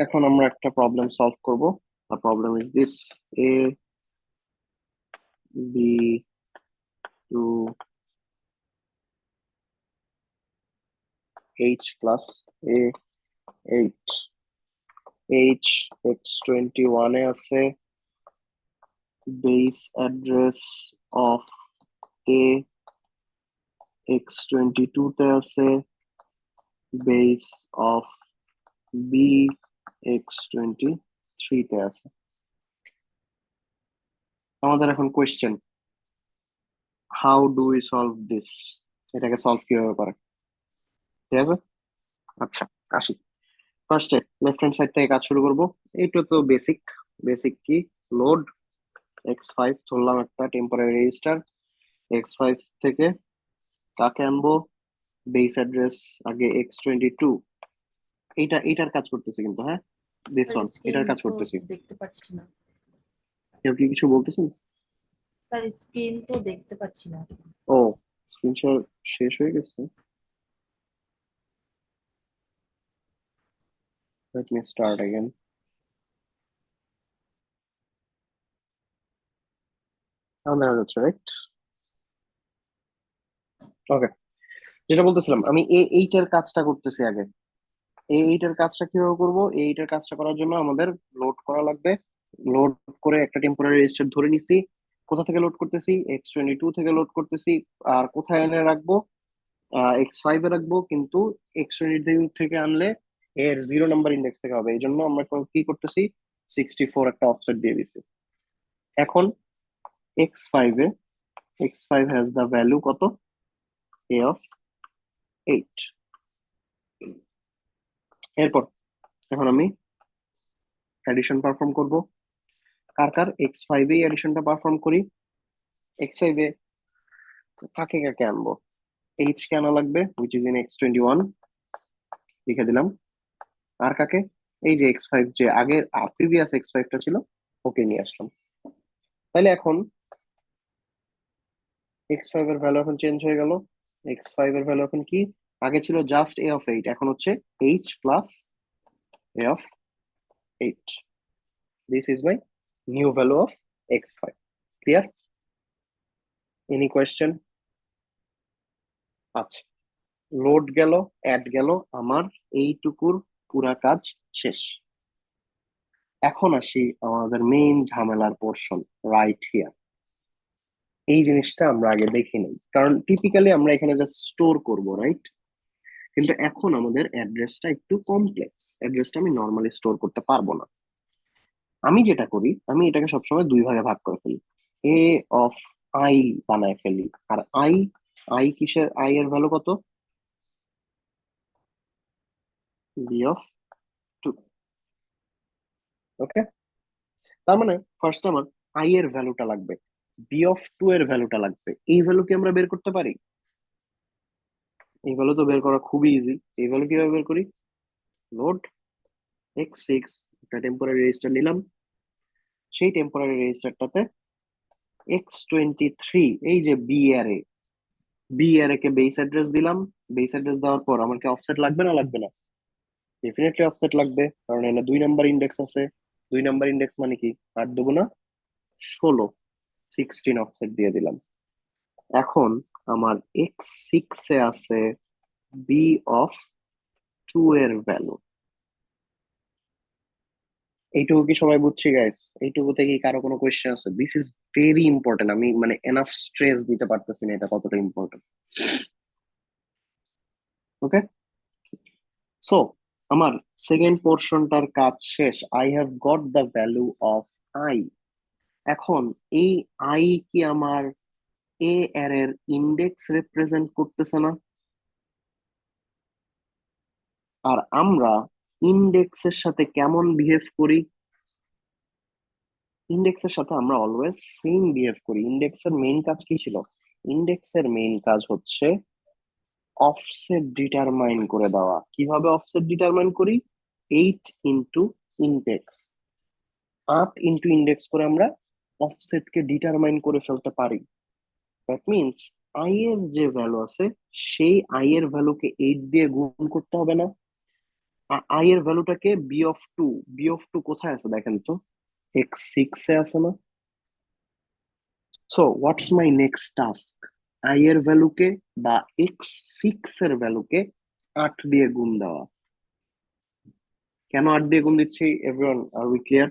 এখন আমরা একটা প্রবলেম সলভ করব। The problem is this: a b to h plus a 8, h x21 এ আছে, base address of a x22 তে আছে, বেস অফ b x23 তে আছে। আমাদের এখন question, how do we solve this, এটাকে সলভ কিভাবে করে। ঠিক আছে? আচ্ছা, আসি। ফার্স্টে লেফট হ্যান্ড সাইড থেকে কাজ শুরু করব। এইটা তো বেসিক। বেসিক কি? লোড x5 ধরলাম একটা টেম্পোরারি রেজিস্টার, x5 থেকে কাকে আনবো? বেস অ্যাড্রেস আগে x22, এইটার কাজ করতেছি কিন্তু, হ্যাঁ দিস স্যার ওয়ান, স্ক্রিন এটার কাজ তো করতেছি। দেখতে পাচ্ছি না। কেউ কি কিছু বলতেছেন? স্যার স্ক্রিন তো দেখতে পাচ্ছি না। ও, স্ক্রিনশট শেষ হয়ে গেছে। Let me start again. আমার দেখা যাচ্ছে, রাইট? ওকে, যেটা বলতেছিলাম, জি আমি স্যার। এইটার কাজটা করতেছি আগে। এইটার কাজটা কিভাবে করব? এইটার কাজটা করার জন্য আমাদের লোড করা লাগবে। লোড করে একটা টেম্পোরারি রেজিস্টার ধরে নিছি। কোথা থেকে লোড করতেছি? x22 থেকে লোড করতেছি। আর কোথায় এনে রাখবো? x5 এ রাখবো, কিন্তু x22 থেকে আনলে এর 0 নাম্বার ইন্ডেক্স থেকে হবে, এই জন্য আমরা কি করতেছি? 64 একটা অফসেট দিয়ে দিছি। এখন x5 A, x5 has the value কত? a of 8। এরপর এখন আমি অ্যাডিশন পারফর্ম করব। কার x5 এ অ্যাডিশনটা পারফর্ম করি। x5 এ কাকে কাকে আনবো, h কে আনা লাগবে which is in x21 লিখে দিলাম। আর কাকে, এই যে x5 যে আগের প্রিভিয়াস x5 টা ছিল ওকে নিয়ে আসলাম। তাহলে এখন x5 এর ভ্যালু এখন চেঞ্জ হয়ে গেল। x5 এর ভ্যালু এখন কি, আগে ছিল জাস্ট a of 8, এখন হচ্ছে h plus a of 8. This is my new value of x5. Clear? Any question? আচ্ছা, লোড গেল, অ্যাড গেল, আমার এইটুকুর পুরা কাজ শেষ। এখন আসি আমাদের মেইন ঝামেলার পোর্শন, রাইট হিয়ার। এই জিনিসটা আমরা আগে দেখি নেই, কারণ টিপিক্যালি আমরা এখানে জাস্ট স্টোর করব, রাইট? কিন্তু এখন আমাদের অ্যাড্রেসটা একটু কমপ্লেক্স, অ্যাড্রেসটা আমি নর্মালি স্টোর করতে পারবো না। আমি যেটা করি, আমি এটাকে সবসময় দুই ভাগে ভাগ করে ফেলি, এ অফ আই বানায় ফেলি। আর আই, আই কিসের, আই এর ভ্যালু কত, বি অফ 2। ওকে, তার মানে ফার্স্ট আমার আই এর ভ্যালুটা লাগবে, বি অফ 2 এর ভ্যালুটা লাগবে। এই ভ্যালু কি আমরা বের করতে পারি? এই ভ্যালু তো বের করা খুবই ইজি। এই ভ্যালু কিভাবে বের করি, লোড x6 একটা টেম্পোরারি রেজিস্টার নিলাম, সেই টেম্পোরারি রেজিস্টারটাতে x23 এই যে বি অ্যারে কে বেস অ্যাড্রেস দিলাম। বেস অ্যাড্রেস দেওয়ার পর আমার কি অফসেট লাগবে না লাগবে না? ডেফিনেটলি অফসেট লাগবে, কারণ এখানে 2 নাম্বার ইন্ডেক্স আছে। 2 নাম্বার ইন্ডেক্স মানে কি, 8 দুগুণা 16, 16 অফসেট দিয়ে দিলাম। এখন আমার x6 এ আছে বি অফ 2 এর ভ্যালু। এইটুকু কি সবাই বুঝছি গাইস? এইটুকুতে কি কারো কোনো কোয়েশ্চেন আছে? দিস ইজ ভেরি ইম্পর্টেন্ট, আমি মানে এনাফ স্ট্রেস দিতে পারতেছি না এটা কতটা ইম্পর্টেন্ট। ওকে, সো আমার সেকেন্ড পোর্শনটার কাজ শেষ। I have got the value of I. এখন এই আই কি আমার এ এর ইন্ডেক্স রিপ্রেজেন্ট করতেছে না? আর আমরা ইন্ডেক্সের সাথে কেমন বিহেভ করি? ইন্ডেক্সের সাথে আমরা অলওয়েজ সেম বিহেভ করি। ইন্ডেক্সের মেইন কাজ কি ছিল? ইন্ডেক্সের মেইন কাজ হচ্ছে অফসেট ডিটারমাইন করে দেওয়া। কিভাবে অফসেট ডিটারমাইন করি? 8 ইন্টু ইন্ডেক্স, 8 ইন্টু ইন্ডেক্স করে আমরা অফসেটকে ডিটারমাইন করে ফেলতে পারি। দ্যাট মিনস আই এর যে ভ্যালু আছে সেই আই এর ভ্যালুকে 8 দিয়ে গুণ করতে হবে না। আই এর ভ্যালুটাকে বি অফ 2, বি অফ 2 কোথায় আছে দেখেন তো, x6 এ আছে না? So what's my next task, I এর ভ্যালুকে বা x6 এর ভ্যালুকে 8 দিয়ে গুণ দেওয়া। কেন 8 দিয়ে গুণ দিচ্ছি? Everyone are we clear?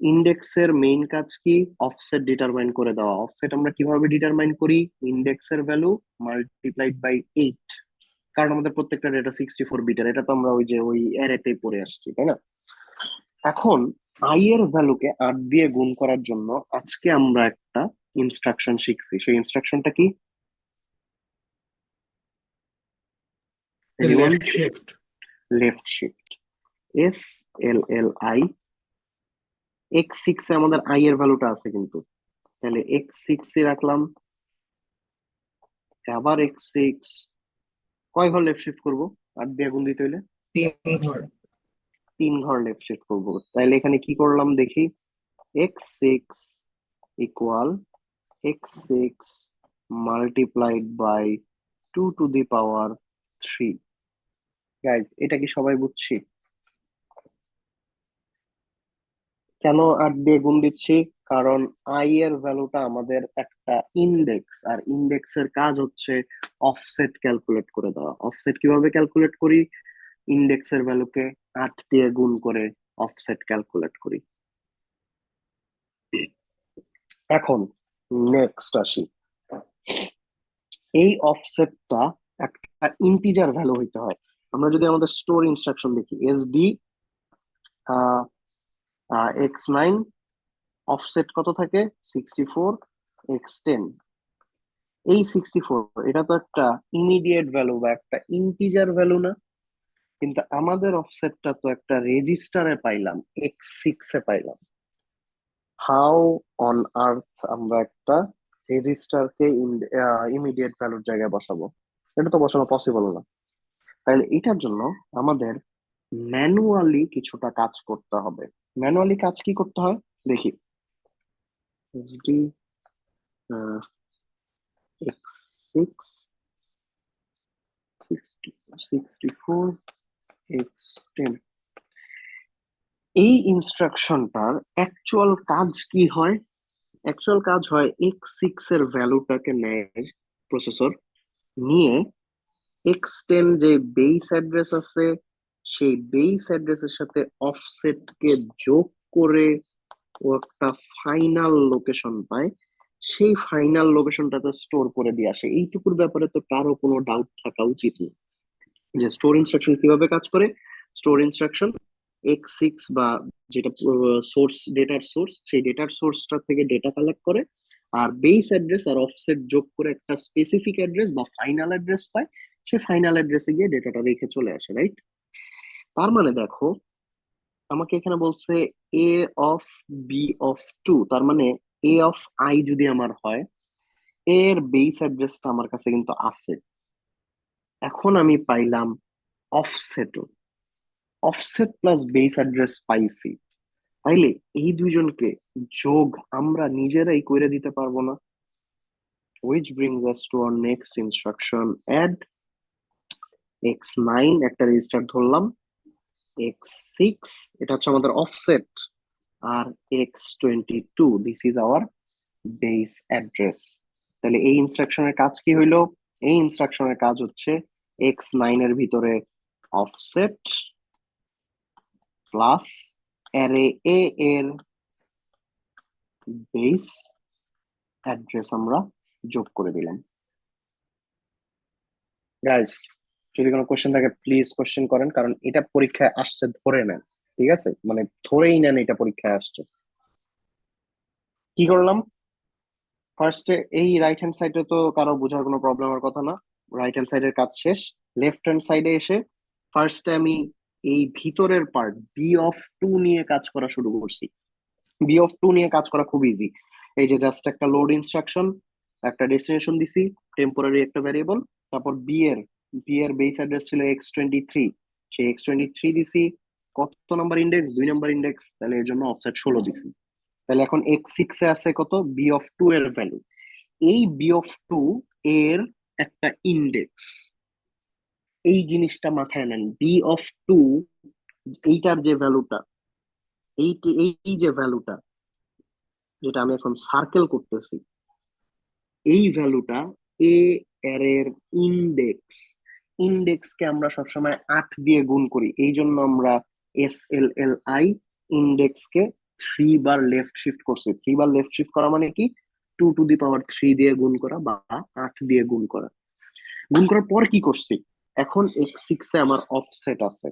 ইন্ডেক্সের মেইন কাজ কি? অফসেট ডিটারমাইন করে দেওয়া। অফসেট আমরা কিভাবে ডিটারমাইন করি? ইন্ডেক্সের ভ্যালু মাল্টিপ্লাইড বাই 8, কারণ আমাদের প্রত্যেকটা ডেটা 64 বিটের, এটা তো আমরা ওই যে ওই অ্যারেতেই পড়ে আসছি, তাই না? এখন আই এর ভ্যালুকে 8 দিয়ে গুণ করার জন্য আজকে আমরা একটা ইনস্ট্রাকশন শিখছি। সেই ইনস্ট্রাকশনটা কি? Left shift. Left shift, SLLI। x6 এ আমাদের আই এর ভ্যালুটা আছে কিন্তু, তাহলে x6 এ রাখলাম, আবার x6 কয় ঘর লেফট শিফট করবো 8 দিয়ে গুণ দিতে হইলে? 3 ঘর। 3 ঘর লেফট শিফট করবো। তাহলে এখানে কি করলাম দেখি, x6 equal x6 multiplied by 2 to the power 3। Guys এটা কি সবাই বুঝছি? কেন 8 দিয়ে গুণ দিচ্ছি? কারণ আই এর ভ্যালুটা আমাদের একটা ইন্ডেক্স, আর ইন্ডেক্সের কাজ হচ্ছে অফসেট ক্যালকুলেট করে দেওয়া। অফসেট কিভাবে ক্যালকুলেট করি? ইন্ডেক্সের ভ্যালুকে 8 দিয়ে গুণ করে অফসেট ক্যালকুলেট করি। এখন নেক্সট আসি, এই অফসেটটা একটা ইন্টিজার ভ্যালু হইতে হয়। আমরা যদি আমাদের স্টোর ইনস্ট্রাকশন দেখি, এসডি x9, অফসেট কত থাকে? 64, x10। এই 64 এটা তো একটা ইমিডিয়েট ভ্যালু বা একটা ইন্টিজার ভ্যালু না? কিন্তু আমাদের অফসেটটা তো একটা রেজিস্টারে পাইলাম, x6 এ পাইলাম। হাউ অন আর্থ আমরা একটা রেজিস্টারকে ইমিডিয়েট ভ্যালুর জায়গায় বসাবো? এটা তো বসানো পসিবল না। তাহলে এটার জন্য আমাদের ম্যানুয়ালি কিছুটা কাজ করতে হবে। ম্যানুয়ালি কাজ কি করতে হয় দেখি। এসডি x6 64 x10, এই ইনস্ট্রাকশনটার অ্যাকচুয়াল কাজ কি হয়? অ্যাকচুয়াল কাজ হয় x6 এর ভ্যালুটাকে নেয় প্রসেসর, নিয়ে x10 যে বেস অ্যাড্রেস আছে সেই বেস অ্যাড্রেসের সাথে অফসেটকে যোগ করে ও একটা ফাইনাল লোকেশন পায়। সেই ফাইনাল লোকেশনটাতে স্টোর করে দিয়ে আসে। এইটুকুর ব্যাপারে তো কারো কোনো ডাউট থাকা উচিত না যে স্টোর ইনস্ট্রাকশন কিভাবে কাজ করে। স্টোর ইনস্ট্রাকশন x6 বা যেটা সোর্স, ডেটার সোর্স, সেই ডেটার সোর্সটা থেকে ডেটা কালেক্ট করে, আর বেস অ্যাড্রেস আর অফসেট যোগ করে একটা স্পেসিফিক অ্যাড্রেস বা ফাইনাল অ্যাড্রেস পায়। সে ফাইনাল অ্যাড্রেসে গিয়ে ডেটাটা রেখে চলে আসে, রাইট? তার মানে দেখো, আমাকে এখানে বলছে এ অফ বি অফ টু, তার মানে এ অফ আই যদি আমার হয়, এর বেস অ্যাড্রেসটা আমার কাছে কিন্তু আছে। এখন আমি পাইলাম অফসেটও, অফসেট প্লাস বেস অ্যাড্রেস পাইছি। তাইলে এই দুইজনকে যোগ আমরা নিজেরাই করে দিতে পারবো না? which brings us to our next instruction, add x9 একটা রেজিস্টার ধরলাম, x6 এটা হচ্ছে আমাদের অফসেট, আর x22 this is our base address. তাহলে এই ইনস্ট্রাকশনের কাজ কি হইলো? এই ইনস্ট্রাকশনের কাজ হচ্ছে x9 এর ভিতরে অফসেট প্লাস অ্যারে এ এর বেস অ্যাড্রেস আমরা যোগ করে দিলাম। গাইস, যদি কোনো কোশ্চেন থাকে প্লিজ কোশ্চেন করেন, কারণ এটা পরীক্ষায় আসছে, ধরে নেন। ঠিক আছে, মানে ধরেই নেন এটা পরীক্ষায় আসছে। কি করলাম? ফার্স্টে এই রাইট হ্যান্ড সাইডে তো কারো বোঝার কোনো প্রবলেমের কথা না, রাইট হ্যান্ড সাইডের কাজ শেষ। লেফট হ্যান্ড সাইডে এসে ফার্স্টে আমি এই ভিতরের পার্ট বি অফ টু নিয়ে কাজ করা শুরু করছি। বি অফ টু নিয়ে কাজ করা খুব ইজি। এই যে জাস্ট একটা লোড ইনস্ট্রাকশন, একটা ডেস্টিনেশন দিছি, টেম্পোরারি একটা ভ্যারিয়েবল, তারপর বি এর বেস অ্যাড্রেস ছিল x23, সেই x23 দিছি। কত নাম্বার ইন্ডেক্স? 2 নাম্বার ইন্ডেক্স, তাহলে এর জন্য অফসেট 16 দিছি। তাহলে এখন x6 এ আছে কত? বি অফ টু এর ভ্যালু। এই বি অফ টু এর একটা ইন্ডেক্স, এই জিনিসটা মাথায় নেন। বি অফ টু এইটার যে ভ্যালুটা, এই এই যে ভ্যালুটা যেটা আমি এখন সার্কেল করতেছি, এই ভ্যালুটা এ এর ইন্ডেক্স। ইন্ডেক্সকে আমরা সবসময় 8 দিয়ে গুণ করি, এই জন্য আমরা SLLI ইন্ডেক্সকে 3 বার লেফট শিফট করছি। 3 বার লেফট শিফট করা মানে কি? 2 টু দি পাওয়ার 3 দিয়ে গুণ করা বা 8 দিয়ে গুণ করা। গুণ করার পর কি করছি? এখন x6 এ আমার অফসেট আছে,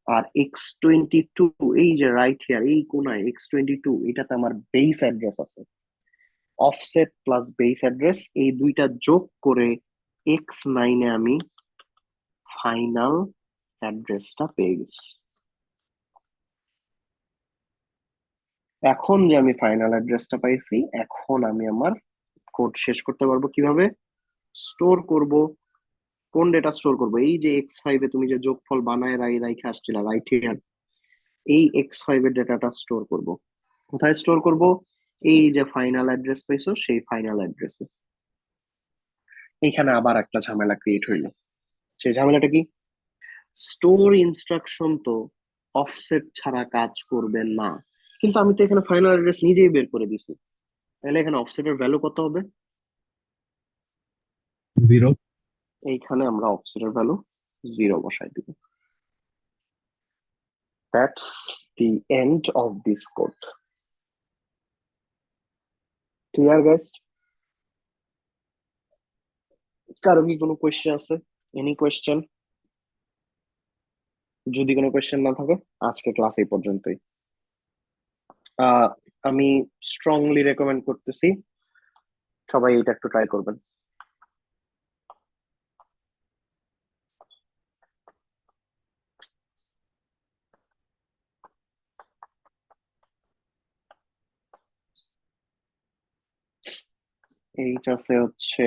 আর x22 এই যে রাইট হিয়ার এই কোনায় x22 এটাতে আমার বেস অ্যাড্রেস আছে। অফসেট প্লাস বেস অ্যাড্রেস এই দুইটা যোগ করে x9 এ আমি ফাইনাল অ্যাড্রেসটা পেয়ে গেছি। এখন যে আমি ফাইনাল অ্যাড্রেসটা পাইছি, এখন আমি আমার কোড শেষ করতে পারবো। কিভাবে স্টোর করব? কোন ডেটা স্টোর করব? এই যে x5 এ তুমি যে যোগফল বানায় রাইখে আসছিলা রাইট হিয়ার, এই x5 এর ডেটাটা স্টোর করব। কোথায় স্টোর করব? এই যে ফাইনাল অ্যাড্রেস পাইছো সেই ফাইনাল অ্যাড্রেসে। এইখানে আবার একটা ঝামেলা ক্রিয়েট হইলো। সেই ঝামেলাটা কি? স্টোর ইনস্ট্রাকশন তো অফসেট ছাড়া কাজ করবে না, কিন্তু আমি তো এখানে ফাইনাল অ্যাড্রেস নিজেই বের করে দিছি। তাহলে এখানে অফসেটের ভ্যালু কত হবে? 0। এইখানে আমরা অফসেটের ভ্যালু 0 বসাই দিব। That's the end of this code. Clear guys? কারো কি কোনো কোয়েশ্চেন আছে? Any question? যদি কোনো কোয়েশ্চেন না থাকে আজকে ক্লাস এই পর্যন্তই। আহ আমি স্ট্রংলি রেকমেন্ড করতেছি সবাই এটা একটু ট্রাই করবেন। এইচ আছে হচ্ছে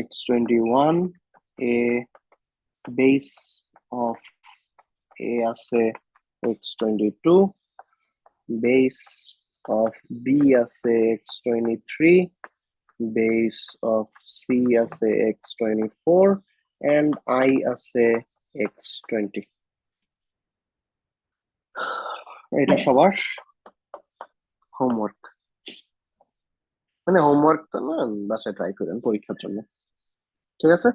x21, a base of a আছে x22, বেস অফ b আছে x23, বেস অফ c আছে x24, and I আছে x20. এটা সবার হোমওয়ার্ক, মানে হোমওয়ার্ক তো না, বাসায় ট্রাই করেন পরীক্ষার জন্য, ঠিক আছে?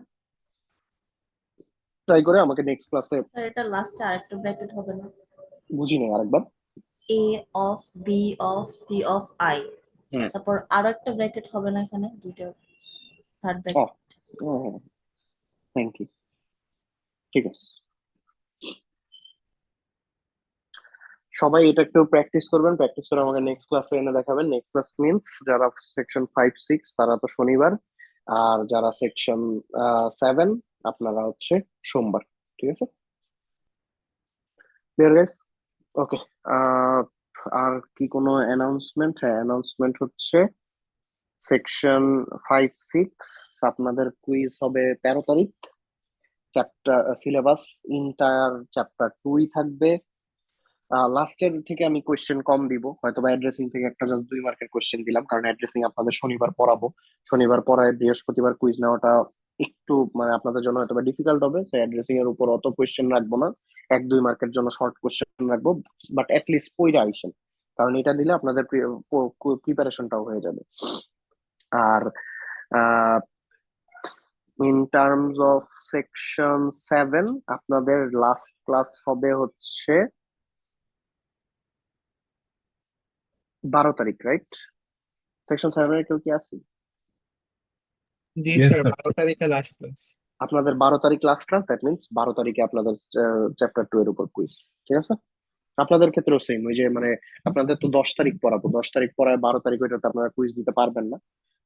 ট্রাই করে আমাকে নেক্সট ক্লাসে, স্যার এটা লাস্টে আরেকটা ব্র্যাকেট হবে না? বুঝি নাই আরেকবার। A of B of C of I, hmm. তারপর আরো একটা ব্র্যাকেট হবে না এখানে, দুটো থার্ড ও ব্র্যাকেট? থ্যাংক ইউ, ঠিক আছে। সবাই এটা একটু প্র্যাকটিস করবেন, প্র্যাকটিস করে আমাকে নেক্সট ক্লাসে এনে দেখাবেন। নেক্সট ক্লাস মিন্স যারা সেকশন 5-6 তারা তো শনিবার, আর যারা সেকশন 7 আপনারা হচ্ছে সোমবার, ঠিক আছে? Clear guys? ওকে। আর কি কোনো অ্যানাউন্সমেন্ট? হ্যাঁ, অ্যানাউন্সমেন্ট হচ্ছে সেকশন 5-6 আপনাদের কুইজ হবে 13 তারিখ। চ্যাপ্টার সিলেবাস ইন্টায়ার চ্যাপ্টার 2 থাকবে। লাস্টের থেকে আমি কোয়েশ্চেন কম দিব, হয়তো বা অ্যাড্রেসিং থেকে একটা জাস্ট 2 মার্কের কোয়েশ্চেন দিলাম, কারণ অ্যাড্রেসিং আপনাদের শনিবার পড়াবো। শনিবার পড়ায় বৃহস্পতিবার কুইজ নেওয়াটা একটু মানে আপনাদের জন্য হয়তো বা ডিফিকাল্ট হবে, সেই অ্যাড্রেসিং এর উপর অত কোয়েশ্চেন রাখবো না, 1-2 মার্কের জন্য শর্ট কোয়েশ্চেন রাখবো, বাট লিস্ট পইরা আইসেন, কারণ এটা দিলে আপনাদের প্রিপারেশনটাও হয়ে যাবে। আর ইন টার্মস অফ সেকশন 7 আপনাদের লাস্ট ক্লাস হবে হচ্ছে 12 তারিখ, রাইট? সেকশন 7 এর কেউ কি আছে? জি Yes, স্যার, sir. 12 তারিখে লাস্ট ক্লাস। আপনাদের 12 তারিখ লাস্ট ক্লাস, দ্যাট মিনস 12 তারিখে আপনাদের চ্যাপ্টার 2 এর উপর কুইজ, ঠিক আছে? আপনাদের ক্ষেত্রেও সেম, ওই যে মানে আপনাদের তো 10 তারিখ পড়াবো, 10 তারিখ পড়ায় 12 তারিখ ওইটাতে আপনারা কুইজ দিতে পারবেন না,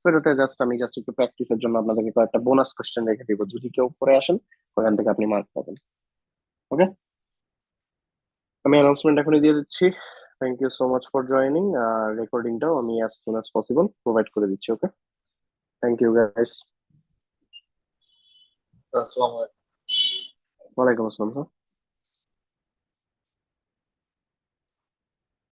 তো এটাতে আমি জাস্ট একটু প্র্যাকটিসের জন্য আপনাদেরকে কয়েকটা বোনাস কোশ্চেন রেখে দিব, যদি কেউ পড়ে আসেন ওখান থেকে আপনি মার্ক পাবেন। ওকে, আমি অ্যানাউন্সমেন্ট এখনই দিয়ে দিচ্ছি। Thank you so much for joining. রেকর্ডিংটাও আমি as soon as possible provide করে দিচ্ছি। Okay, thank you guys. Assalamu alaikum. ওয়ালাইকুম আসসালাম।